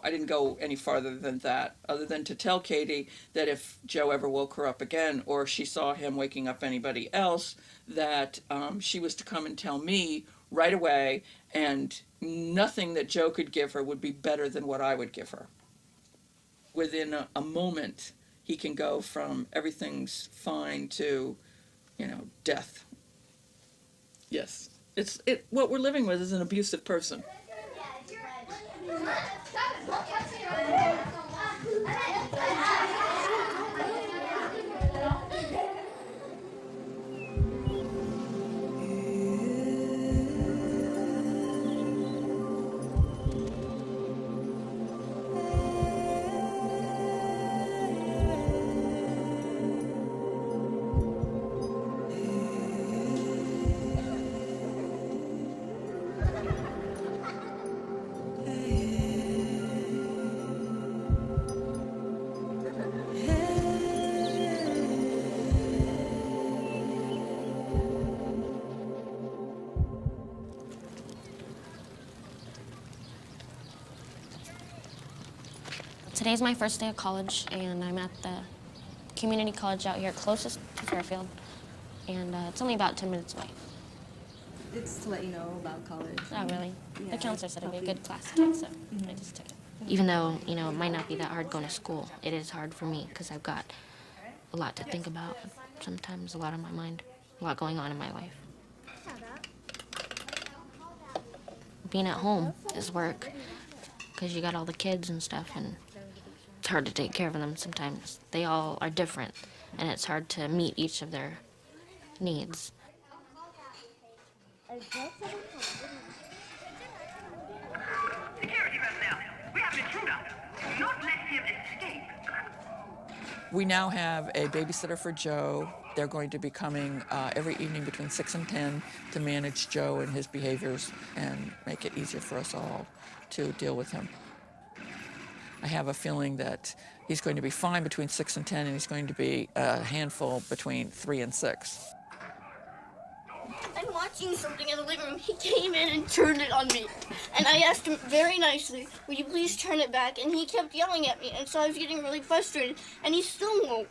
I didn't go any farther than that, other than to tell Katie that if Joe ever woke her up again, or she saw him waking up anybody else, that she was to come and tell me right away, and nothing that Joe could give her would be better than what I would give her. Within a moment, he can go from everything's fine to, you know, death. Yes, what we're living with is an abusive person. Today's my first day of college, and I'm at the community college out here closest to Fairfield, and it's only about 10 minutes away. It's to let you know about college. Oh, really? Yeah, The counselor said it'd be a help good class to take, so I just took it. Even though, you know, it might not be that hard going to school, it is hard for me because I've got a lot to think about, sometimes a lot on my mind, a lot going on in my life. Being at home is work because you got all the kids and stuff, and it's hard to take care of them sometimes. They all are different, and it's hard to meet each of their needs. Security personnel, we have an intruder. Do not let him escape. We now have a babysitter for Joe. They're going to be coming every evening between 6 and 10 to manage Joe and his behaviors and make it easier for us all to deal with him. I have a feeling that he's going to be fine between 6 and 10, and he's going to be a handful between 3 and 6. I'm watching something in the living room. He came in and turned it on me. And I asked him very nicely, would you please turn it back? And he kept yelling at me, and so I was getting really frustrated, and he still won't.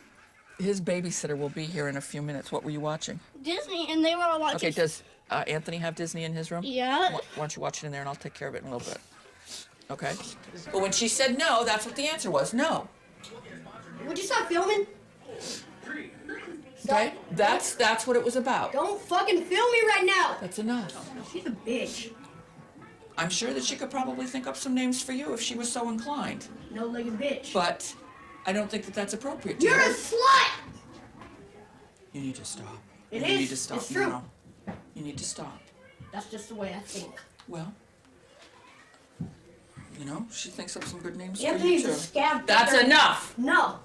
His babysitter will be here in a few minutes. What were you watching? Disney, and they were all watching. Okay, does Anthony have Disney in his room? Yeah. Why don't you watch it in there, and I'll take care of it in a little bit. Okay? But when she said no, that's what the answer was, no. Would you stop filming? Okay? That's what it was about. Don't fucking film me right now. That's enough. She's a bitch. I'm sure that she could probably think up some names for you if she was so inclined. No-legged bitch. But I don't think that that's appropriate. You're a slut! You need to stop. It You is. need to stop It's true. now. You need to stop. That's just the way I think. Well, you know, she thinks up some good names Anthony's for you a too. scab. That's fucker. enough. No.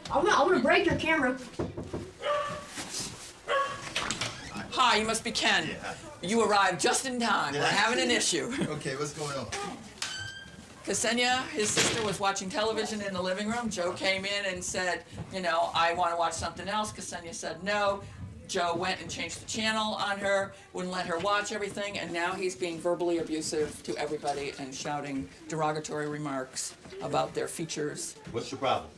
I'm gonna break your camera. Hi, you must be Ken. You arrived just in time. We're having an issue. Okay, what's going on? Ksenia, his sister, was watching television in the living room. Joe came in and said, you know, I want to watch something else. Ksenia said no. Joe went and changed the channel on her, wouldn't let her watch everything, and now he's being verbally abusive to everybody and shouting derogatory remarks about their features. What's your problem?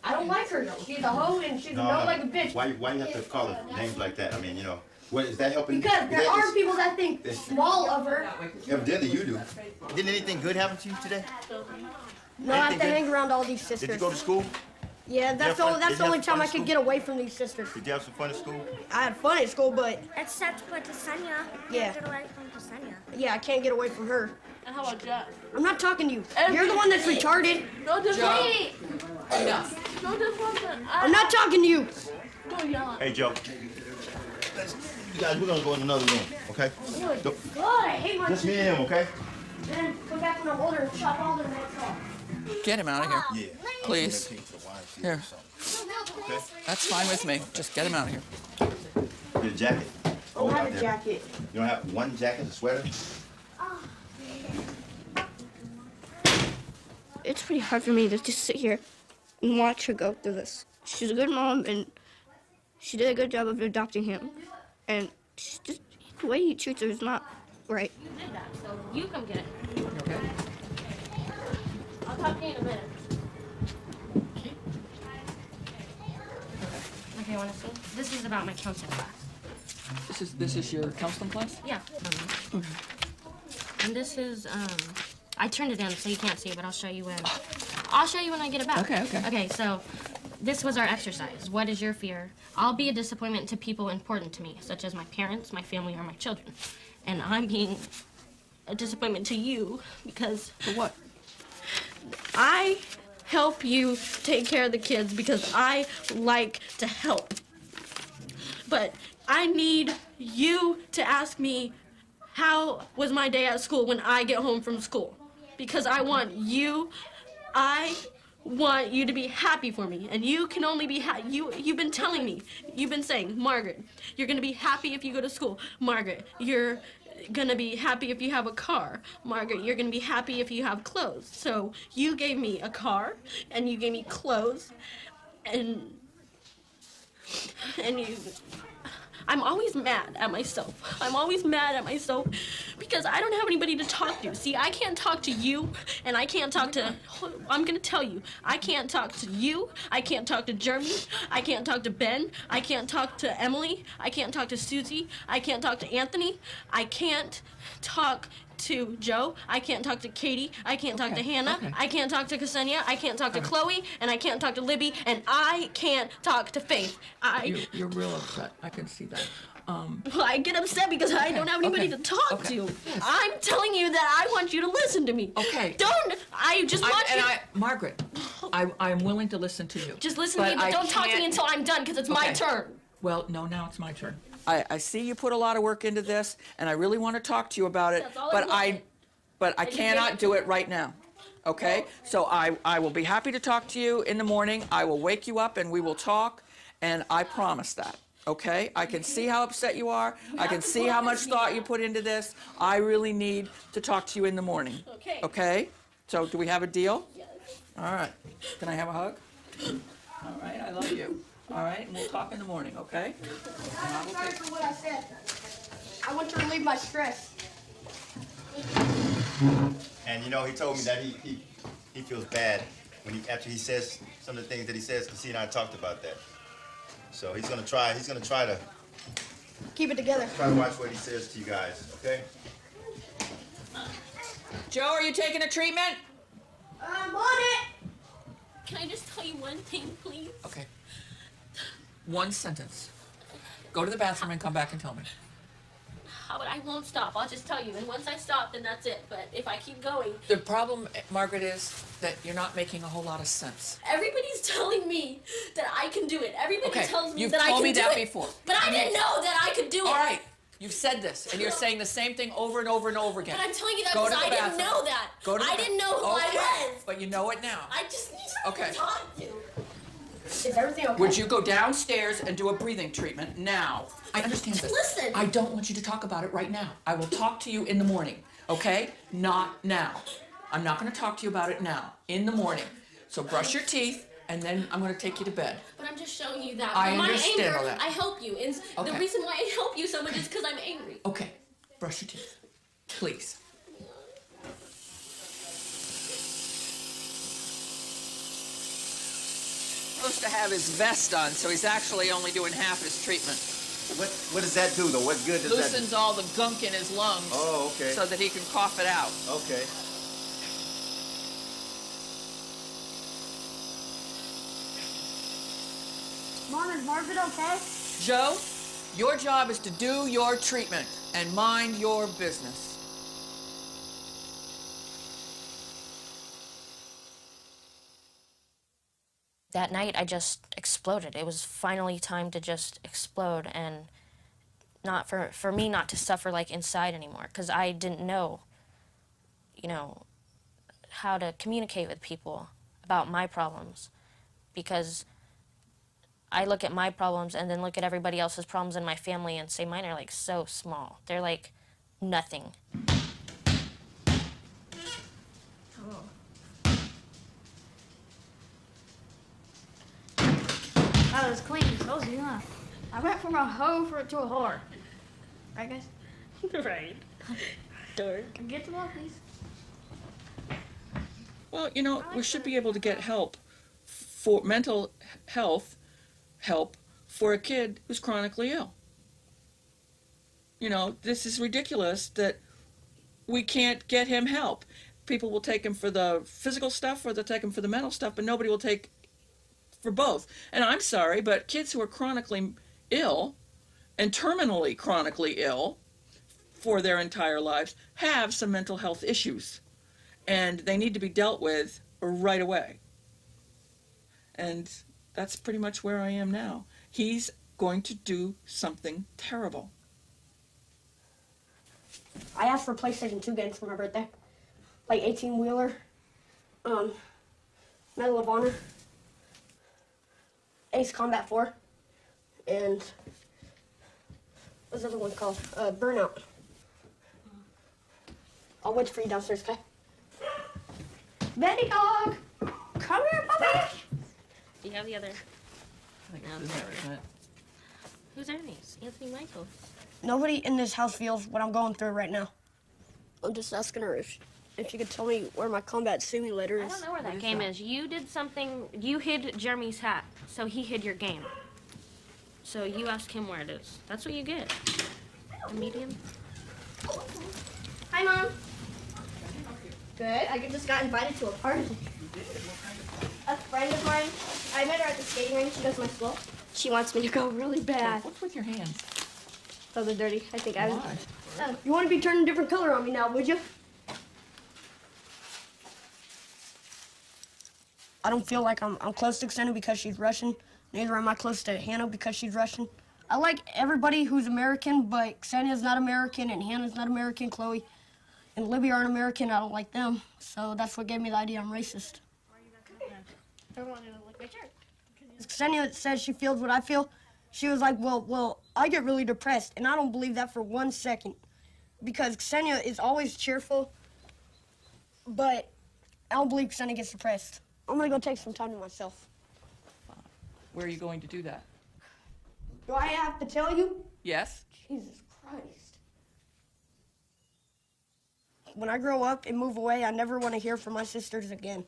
I don't like her. She's a hoe and she's a no like a bitch. Why you have to call her names like that? I mean, you know, what is that helping? Because there are people that think small of her. Evidently you do. Didn't anything good happen to you today? No, I have to hang around all these sisters. Did you go to school? Yeah, that's the only time I could get away from these sisters. Did you have some fun at school? I had fun at school, but Except for Ksenia. Yeah. Get away from Ksenia. yeah, I can't get away from her. And how about Jeff? I'm not talking to you. You're the one that's retarded. No, just Joe. wait. Enough. No, just listen. I'm not talking to you. Don't yell at me. Hey, Joe. You guys, we're gonna go in another room, okay? God, I hate my Just me and him, okay? Then come back when I'm older and chop all their necks off. Get him out of here. Yeah. Please. Here. Okay. That's fine with me. Just get him out of here. Get a jacket. I don't have a there. jacket. You don't have one jacket, a sweater? It's pretty hard for me to just sit here and watch her go through this. She's a good mom, and she did a good job of adopting him. And she's just, the way he treats her is not right. You did that, so you come get it. Okay. I'll talk to you in a minute. Okay, want to see? This is about my counseling class. This is your counseling class? Yeah. And this is, I turned it in so you can't see it, but I'll show you when. I'll show you when I get it back. Okay, okay. Okay, so this was our exercise. What is your fear? I'll be a disappointment to people important to me, such as my parents, my family, or my children. And I'm being a disappointment to you because... For what? I help you take care of the kids because I like to help. But I need you to ask me, how was my day at school when I get home from school? Because I want you to be happy for me, and you can only be happy. You've been telling me, you've been saying, Margaret, you're gonna be happy if you go to school. Margaret, you're gonna be happy if you have a car. Margaret, you're gonna be happy if you have clothes. So you gave me a car, and you gave me clothes, and you... I'm always mad at myself. I'm always mad at myself because I don't have anybody to talk to. See, I can't talk to you, and I can't talk to... I'm gonna tell you. I can't talk to you. I can't talk to Jeremy. I can't talk to Ben. I can't talk to Emily. I can't talk to Susie. I can't talk to Anthony. I can't talk to Joe. I can't talk to Katie. I can't talk to Hannah. Okay. I can't talk to Ksenia. I can't talk to Chloe. And I can't talk to Libby. And I can't talk to Faith. You're real upset. I can see that. Well, I get upset because I don't have anybody to talk to. Yes. I'm telling you that I want you to listen to me. Okay. I just want you... Margaret, I'm willing to listen to you. Just listen to me, but don't talk to me until I'm done, because it's my turn. Well, no, now it's my turn. I see you put a lot of work into this, and I really want to talk to you about it, That's all but I I cannot do it right now. Okay? So I will be happy to talk to you in the morning. I will wake you up and we will talk, and I promise that. Okay? I can see how upset you are. I can see how much thought you put into this. I really need to talk to you in the morning. Okay. Okay? So do we have a deal? Yes. All right. Can I have a hug? All right, I love you. All right, and we'll talk in the morning, okay? I'm sorry for what I said. I want to relieve my stress. And you know, he told me that he feels bad when after he says some of the things that he says, because he and I talked about that. So he's gonna try to Keep it together. try to watch what he says to you guys, okay? Joe, are you taking a treatment? I'm on it. Can I just tell you one thing, please? Okay. One sentence. Go to the bathroom and come back and tell me. But I won't stop. I'll just tell you. And once I stop, then that's it. But if I keep going... The problem, Margaret, is that you're not making a whole lot of sense. Everybody's telling me that I can do it. Everybody tells me You've that I can told me do that it. before. But I didn't know that I could do it. All right. You've said this, and you're saying the same thing over and over and over again. But I'm telling you that Go because to the I didn't bathroom. know that. Go to the I didn't know who I was. But you know it now. I just need someone Okay. to talk to. Is everything okay? Would you go downstairs and do a breathing treatment now? I understand this. Listen. I don't want you to talk about it right now. I will talk to you in the morning, okay? Not now. I'm not going to talk to you about it now. In the morning. So brush your teeth, and then I'm going to take you to bed. But I'm just showing you that. I With my understand anger, all that. I help you. And the Okay. reason why I help you so much is because I'm angry. Okay. Brush your teeth. Please. supposed to have his vest on, so he's actually only doing half his treatment. What does that do, though? What good does that do? Loosens all the gunk in his lungs. Oh, okay. So that he can cough it out. Okay. Mom, is Margaret okay? Joe, your job is to do your treatment and mind your business. That night, I just exploded. It was finally time to just explode, and not for me not to suffer like inside anymore, because I didn't know, you know, how to communicate with people about my problems, because I look at my problems and then look at everybody else's problems in my family and say mine are like so small. They're like nothing. That was clean. So was you, huh? I went from a hoe to a whore. Right, guys? Right. Can get the ball, please? Well, you know, we should be able to get help for mental health help for a kid who's chronically ill. You know, this is ridiculous that we can't get him help. People will take him for the physical stuff or they'll take him for the mental stuff, but nobody will take for both. And I'm sorry, but kids who are chronically ill and terminally chronically ill for their entire lives have some mental health issues, and they need to be dealt with right away. And that's pretty much where I am now. He's going to do something terrible. I asked for PlayStation 2 games for my birthday. Like 18-wheeler, Medal of Honor, Ace Combat 4, and what's the other one called? Burnout. I'll wait for you downstairs, okay? Betty dog! Come here, puppy! Do you have the other? I think it's there, isn't it? Who's Ernie's? Anthony Michael. Nobody in this house feels what I'm going through right now. I'm just asking her if she could tell me where my combat simulator is. I don't know where that game is. You did something, you hid Jeremy's hat, so he hid your game. So you ask him where it is. That's what you get. A medium. Hi, Mom. Good. I just got invited to a party. A friend of mine, I met her at the skating rink. She goes to my school. She wants me to go really bad. What's with your hands? So they're dirty. I think I was. Oh, you want to be turning a different color on me now, would you? I don't feel like I'm close to Xenia because she's Russian. Neither am I close to Hannah because she's Russian. I like everybody who's American, but Xenia's not American, and Hannah's not American, Chloe and Libby aren't American. I don't like them. So that's what gave me the idea I'm racist. I don't want to look my shirt. Xenia says she feels what I feel. She was like, well, I get really depressed, and I don't believe that for 1 second. Because Xenia is always cheerful, but I don't believe Xenia gets depressed. I'm gonna go take some time to myself. Where are you going to do that? Do I have to tell you? Yes. Jesus Christ. When I grow up and move away, I never want to hear from my sisters again.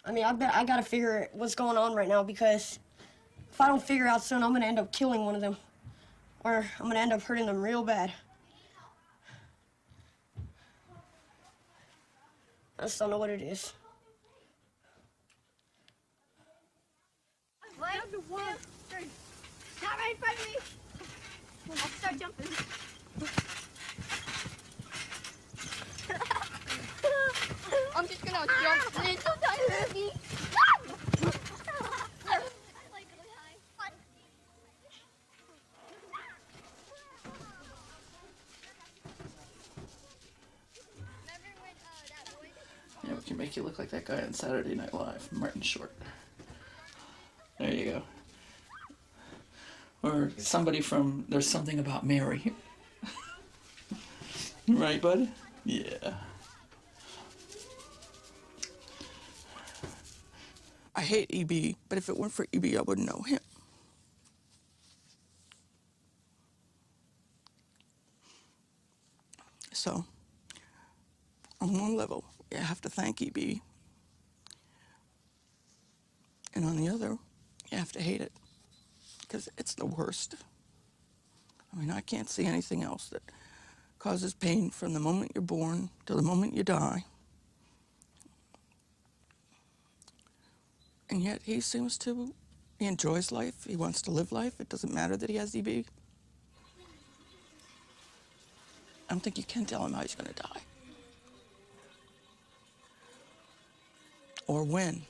I mean, I gotta figure what's going on right now, because if I don't figure out soon, I'm gonna end up killing one of them. Or I'm gonna end up hurting them real bad. I just don't know what it is. 1, 2, 3. Not right in front of me. I'll start jumping. I'm just gonna jump little tiny. Yeah, we can make you look like that guy on Saturday Night Live, Martin Short. There you go. Or somebody from There's Something About Mary. Right, bud? Yeah. I hate EB, but if it weren't for EB, I wouldn't know him. So, on one level, I have to thank EB. And on the other, you have to hate it, because it's the worst. I mean, I can't see anything else that causes pain from the moment you're born to the moment you die. And yet he enjoys life, he wants to live life. It doesn't matter that he has EB. I don't think you can tell him how he's going to die. Or when.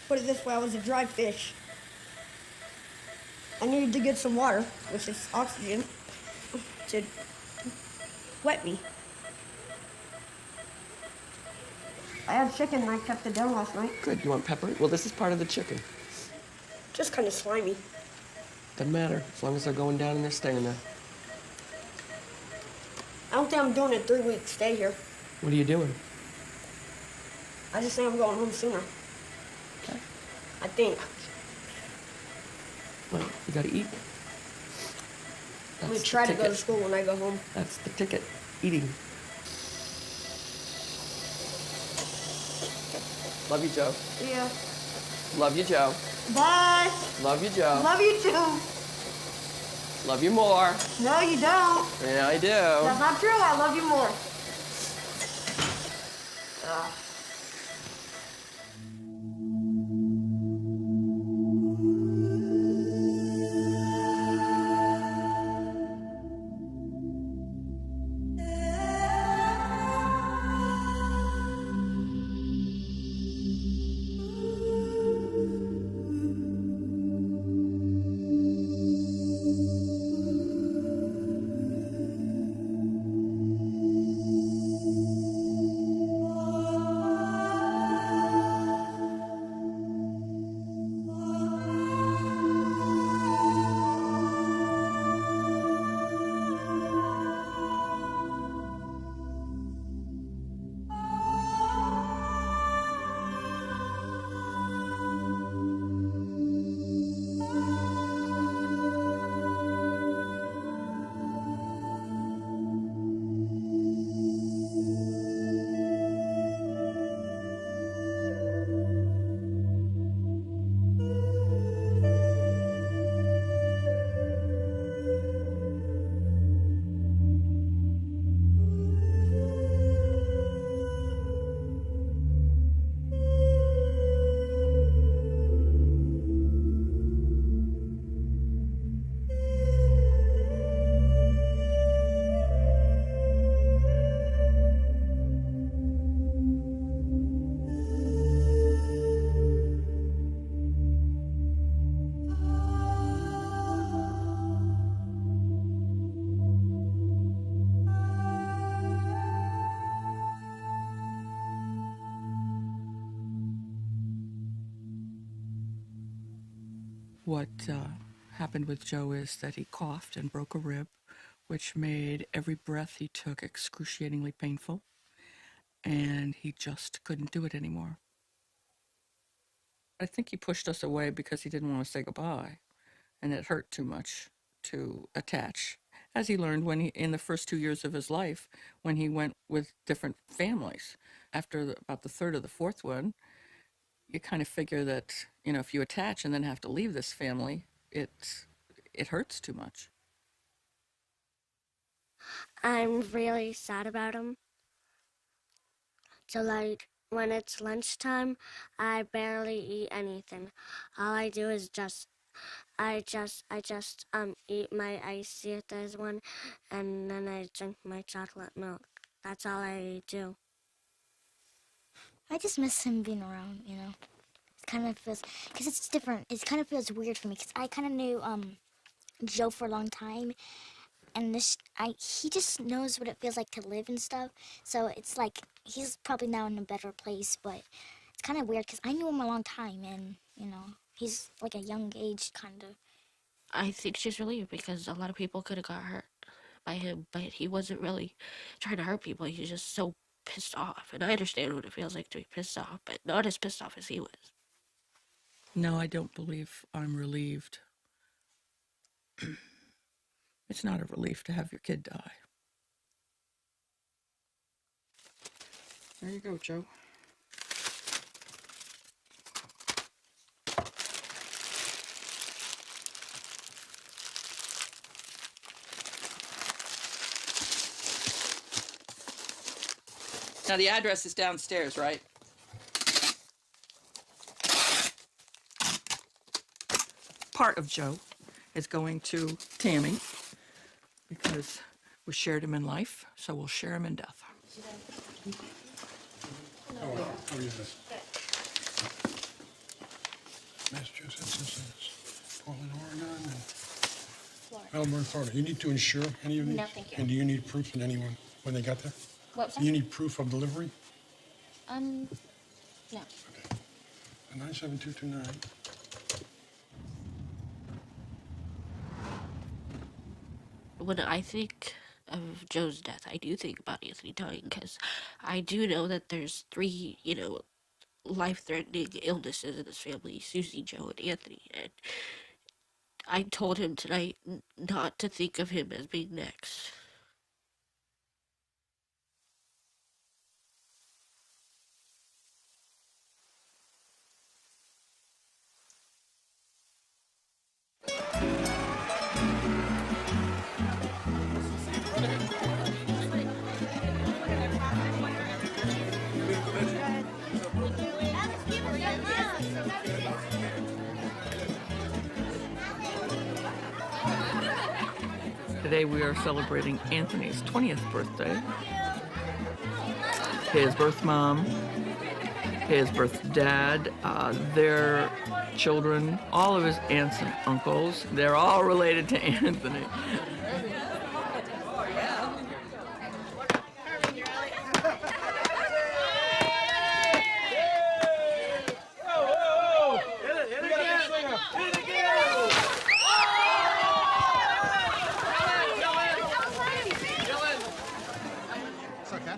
Put it this way, I was a dry fish. I needed to get some water, which is oxygen, to wet me. I had chicken and I kept it down last night. Good. You want pepper? Well, this is part of the chicken. Just kind of slimy. Doesn't matter, as long as they're going down and they're staying there. I don't think I'm doing a 3-week stay here. What are you doing? I just think I'm going home sooner. Okay. I think. Well, you gotta eat. I'm gonna try to go to school when I go home. That's the ticket. Eating. Love you, Joe. Yeah. Love you, Joe. Bye. Love you, Joe. Love you too. Love you more. No, you don't. Yeah, I do. That's not true. I love you more. What happened with Joe is that he coughed and broke a rib, which made every breath he took excruciatingly painful, and he just couldn't do it anymore. I think he pushed us away because he didn't want to say goodbye, and it hurt too much to attach, as he learned in the first 2 years of his life, when he went with different families. After about the third or the fourth one, you kind of figure that, if you attach and then have to leave this family, it hurts too much. I'm really sad about him. So, like, when it's lunchtime, I barely eat anything. All I do is I just eat my icy if there's one, and then I drink my chocolate milk. That's all I do. I just miss him being around, It kind of feels, because it's different. It kind of feels weird for me, because I kind of knew Joe for a long time, and he just knows what it feels like to live and stuff. So it's like he's probably now in a better place, but it's kind of weird because I knew him a long time, and he's like a young age kind of. I think she's relieved because a lot of people could have got hurt by him, but he wasn't really trying to hurt people. He was just so pissed off, and I understand what it feels like to be pissed off, but not as pissed off as he was. No, I don't believe I'm relieved. It's not a relief to have your kid die. There you go, Joe. Now the address is downstairs, right? Part of Joe is going to Tammy because we shared him in life, so we'll share him in death. How are you? Massachusetts, Portland, Oregon, and Melbourne, Florida. You need to insure any of these? No, thank you. And do you need proof from anyone when they got there? What was Do you need proof of delivery? No. 97229. When I think of Joe's death, I do think about Anthony dying because I do know that there's 3, life-threatening illnesses in this family: Susie, Joe, and Anthony. And I told him tonight not to think of him as being next. Today we are celebrating Anthony's 20th birthday. His birth mom, his birth dad, their children, all of his aunts and uncles, they're all related to Anthony.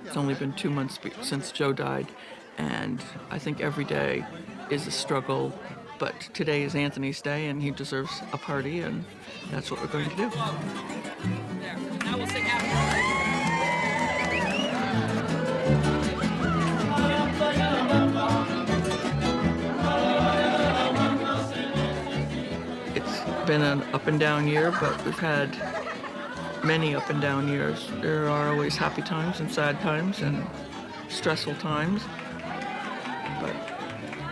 It's only been 2 months since Joe died, and I think every day is a struggle, but today is Anthony's day, and he deserves a party, and that's what we're going to do. Now we'll sing It's been an up and down year, but we've had many up and down years. There are always happy times and sad times and stressful times. But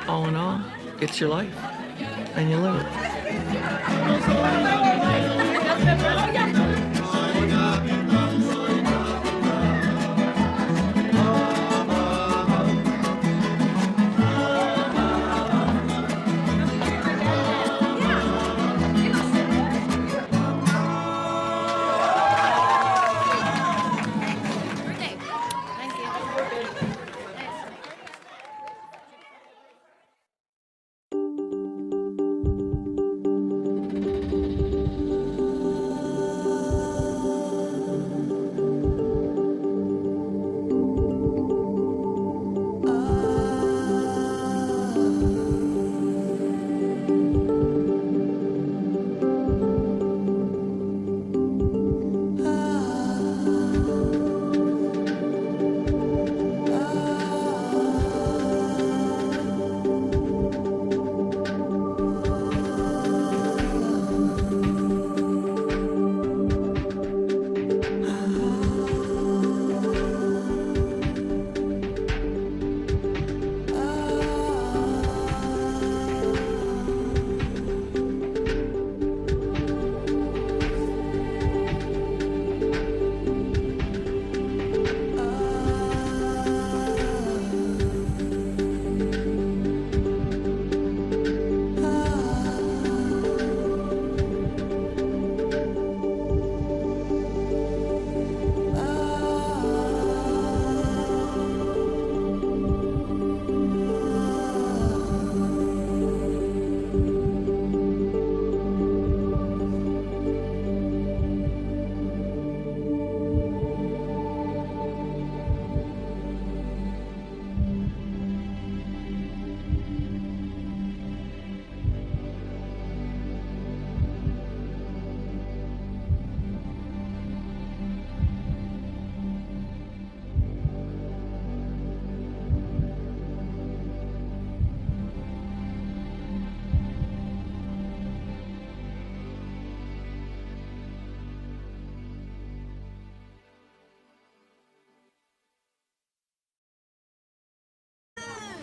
all in all, it's your life, and you live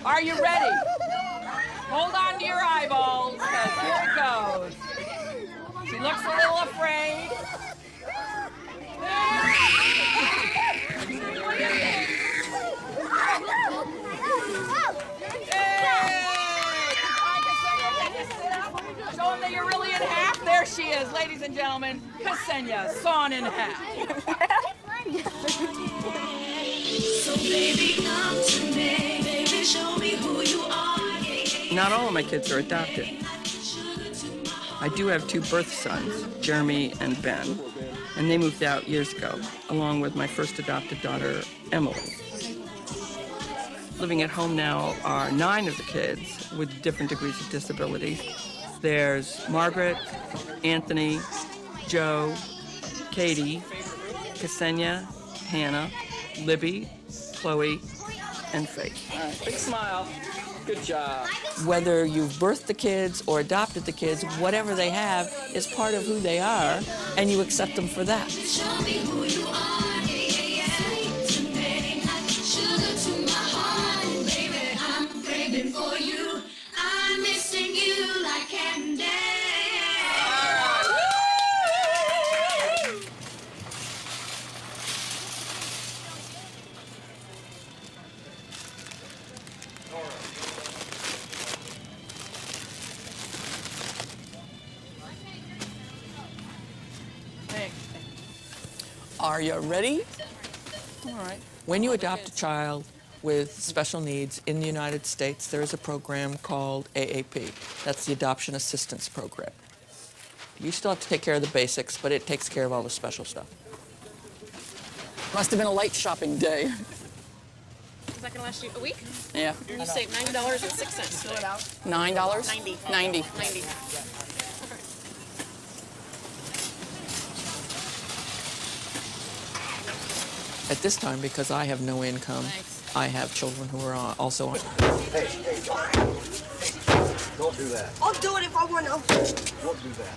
Are you ready? Hold on to your eyeballs, because here it goes. She looks a little afraid. Show them that you're really in half. There she is, ladies and gentlemen. Ksenia, sawn in half. So baby, come to me. Baby, show me who you are. Not all of my kids are adopted. I do have 2 birth sons, Jeremy and Ben, and they moved out years ago, along with my first adopted daughter, Emily. Living at home now are 9 of the kids with different degrees of disability. There's Margaret, Anthony, Joe, Katie, Ksenia, Hannah, Libby, Chloe, and Faith. Big smile. Good job. Whether you've birthed the kids or adopted the kids, whatever they have is part of who they are, and you accept them for that. Show me who you are. Sugar to my heart, baby. I'm craving for you. I'm missing you like candy. Are you ready? All right. When you adopt a child with special needs in the United States, there is a program called AAP. That's the Adoption Assistance Program. You still have to take care of the basics, but it takes care of all the special stuff. Must have been a light shopping day. Is that gonna last you a week? Yeah. You saved $9.06. Fill it out. $9? 90. 90. 90. At this time, because I have no income, I have children who are also on. Hey, don't do that. I'll do it if I want to. Don't do that.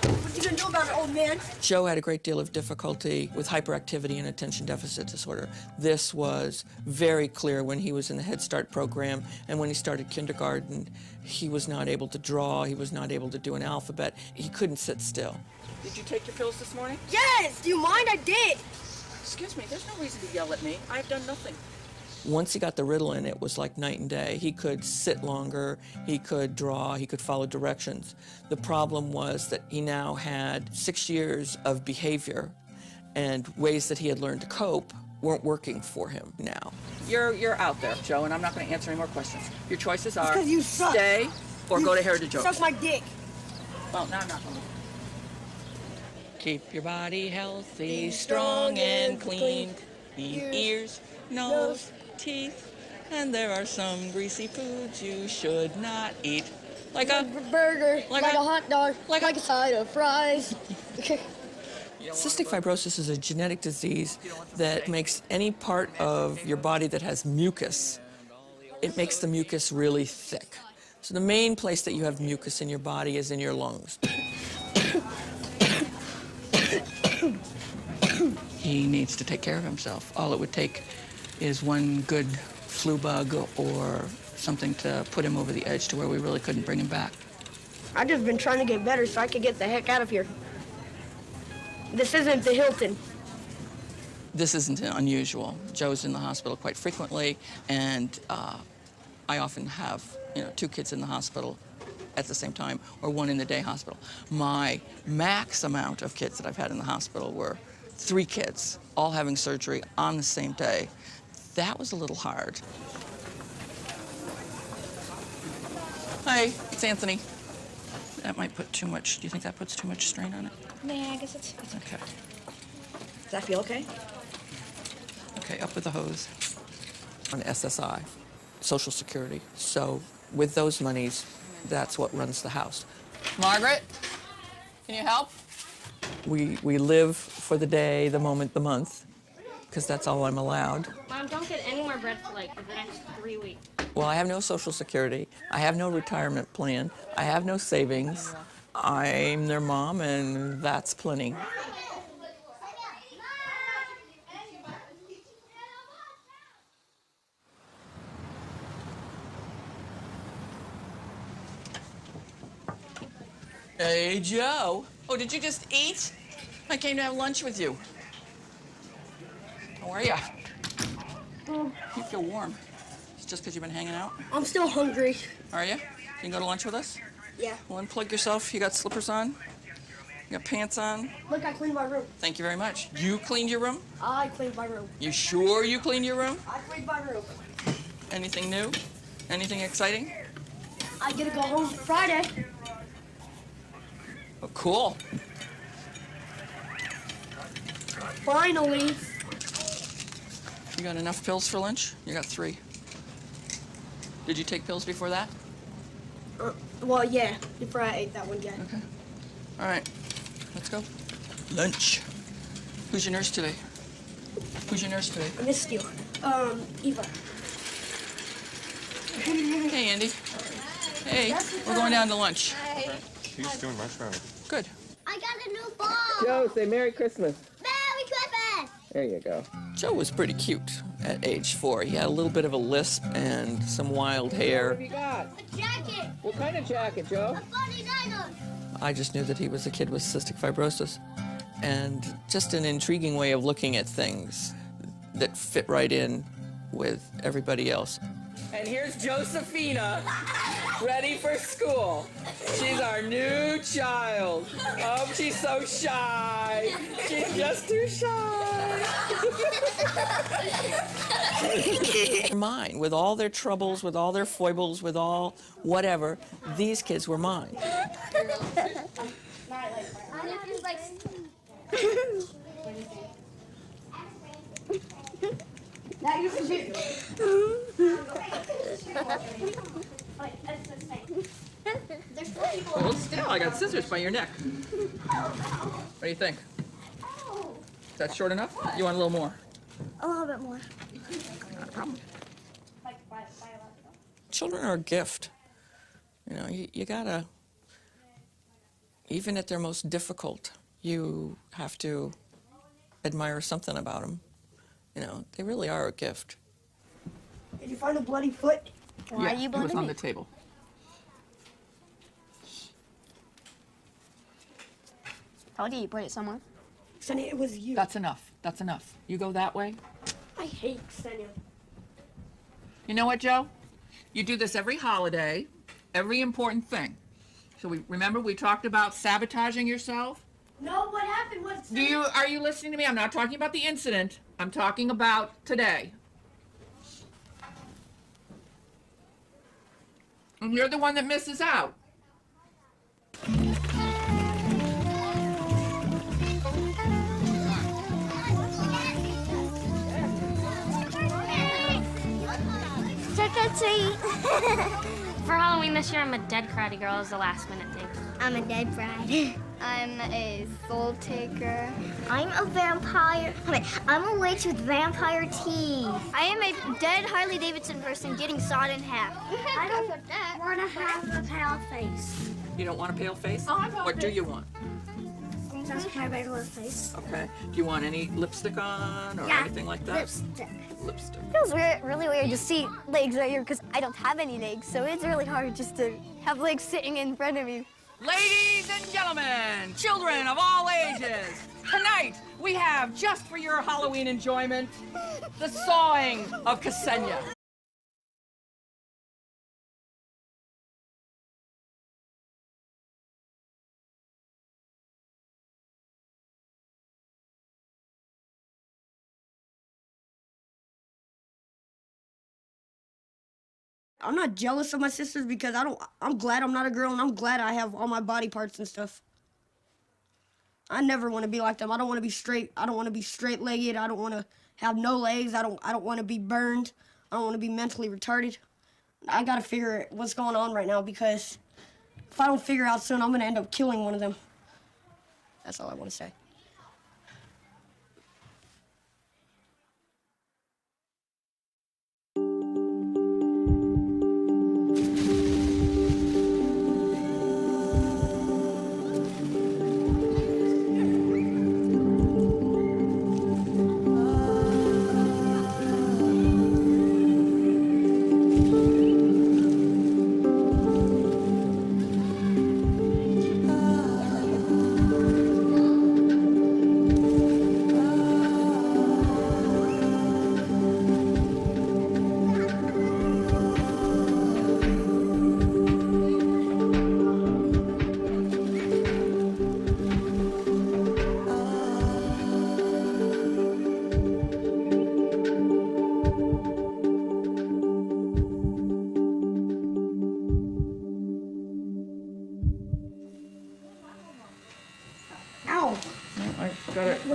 What you gonna do about it, old man? Joe had a great deal of difficulty with hyperactivity and attention deficit disorder. This was very clear when he was in the Head Start program, and when he started kindergarten, he was not able to draw, he was not able to do an alphabet, he couldn't sit still. Did you take your pills this morning? Yes! Do you mind? I did! Excuse me, there's no reason to yell at me. I've done nothing. Once he got the Ritalin, it was like night and day. He could sit longer, he could draw, he could follow directions. The problem was that he now had 6 years of behavior, and ways that he had learned to cope weren't working for him now. You're out there, Joe, and I'm not going to answer any more questions. Your choices are 'cause you suck. stay or go to Heritage Oaks. Suck my dick. Well, now I'm not going to. Keep your body healthy, strong and clean. Need ears, nose, teeth, and there are some greasy foods you should not eat. Like a burger, like a a- hot dog, like a side of fries. Cystic fibrosis is a genetic disease that makes any part of your body that has mucus, it makes the mucus really thick. So the main place that you have mucus in your body is in your lungs. He needs to take care of himself. All it would take is one good flu bug or something to put him over the edge to where we really couldn't bring him back. I've just been trying to get better so I could get the heck out of here. This isn't the Hilton. This isn't unusual. Joe's in the hospital quite frequently, and I often have, 2 kids in the hospital at the same time, or 1 in the day hospital. My max amount of kids that I've had in the hospital were 3 kids, all having surgery on the same day. That was a little hard. Hi, it's Anthony. That might put too much, do you think that puts too much strain on it? Nah, I guess it's Okay. Does that feel okay? Okay, up with the hose. On SSI, Social Security. So with those monies, that's what runs the house. Margaret, can you help? We live for the day, the moment, the month, because that's all I'm allowed. Mom, don't get any more bread for like the next 3 weeks. Well, I have no Social Security. I have no retirement plan. I have no savings. I'm their mom, and that's plenty. Hey, Joe. Oh, did you just eat? I came to have lunch with you. How are you? You feel warm. It's just because you've been hanging out? I'm still hungry. Are you? You can go to lunch with us? Yeah. Well, unplug yourself. You got slippers on? You got pants on? Look, I cleaned my room. Thank you very much. You cleaned your room? I cleaned my room. You sure you cleaned your room? I cleaned my room. Anything new? Anything exciting? I get to go home Friday. Oh, cool. Finally. You got enough pills for lunch? You got 3. Did you take pills before that? Well, yeah, before I ate that one, yeah. Okay. All right, let's go. Lunch. Who's your nurse today? Who's your nurse today? I missed you. Eva. Hey, Andy. Hey, we're going down to lunch. She's doing much better. Good. I got a new ball. Joe, say Merry Christmas. Merry Christmas. There you go. Joe was pretty cute at age 4. He had a little bit of a lisp and some wild What hair. have you got? A jacket. What kind of jacket, Joe? A funny dino. I just knew that he was a kid with cystic fibrosis, and just an intriguing way of looking at things that fit right in with everybody else. And here's Josephina, ready for school. She's our new child. Oh, she's so shy. She's just too shy. Mine, with all their troubles, with all their foibles, with all whatever, these kids were mine. Now you can do. Hold still, I got scissors by your neck. What do you think? Is that short enough? You want a little more? A little bit more. Not a problem. Children are a gift. You know, you gotta, even at their most difficult, you have to admire something about them. You know, they really are a gift. Did you find a bloody foot? Why are you bleeding? It was on the table. How do you put it somewhere? Sonny, it was you. That's enough. That's enough. You go that way. I hate Sonny. You know what, Joe? You do this every holiday, every important thing. So remember we talked about sabotaging yourself? No, what happened was... Are you listening to me? I'm not talking about the incident. I'm talking about today. And you're the one that misses out. Trick or treat. For Halloween this year, I'm a dead karate girl as the last minute thing. I'm a dead bride. I'm a soul taker. I'm a vampire. I'm a witch with vampire teeth. I am a dead Harley Davidson person getting sawed in half. I don't want to have a pale face. You don't want a pale face? Oh, I want What do you want? Just my regular face. Okay. Do you want any lipstick on or Yeah, anything like that? lipstick. Lipstick. It feels really weird to see legs right here because I don't have any legs, so it's really hard just to have legs sitting in front of me. Ladies and gentlemen, children of all ages, tonight we have, just for your Halloween enjoyment, the sawing of Ksenia. I'm not jealous of my sisters because I'm glad I'm not a girl and I'm glad I have all my body parts and stuff. I never want to be like them. I don't want to be straight. I don't want to be straight-legged. I don't want to have no legs. I don't want to be burned. I don't want to be mentally retarded. I got to figure what's going on right now because if I don't figure out soon, I'm going to end up killing one of them. That's all I want to say.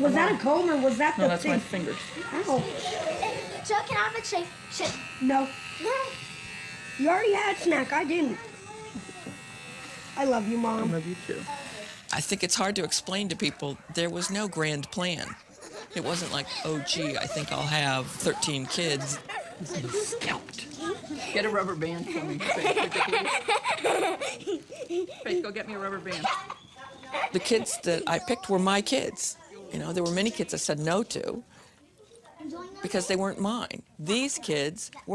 Was that a comb or was that No, the that's thing? my fingers. Ow. Joe, can I have a shake? No. You already had snack. I didn't. I love you, Mom. I love you too. I think it's hard to explain to people there was no grand plan. It wasn't like, oh, gee, I think I'll have 13 kids. Scalped. Get a rubber band for me. Faith, go get me a rubber band. The kids that I picked were my kids. You know, there were many kids I said no to because they weren't mine. These kids were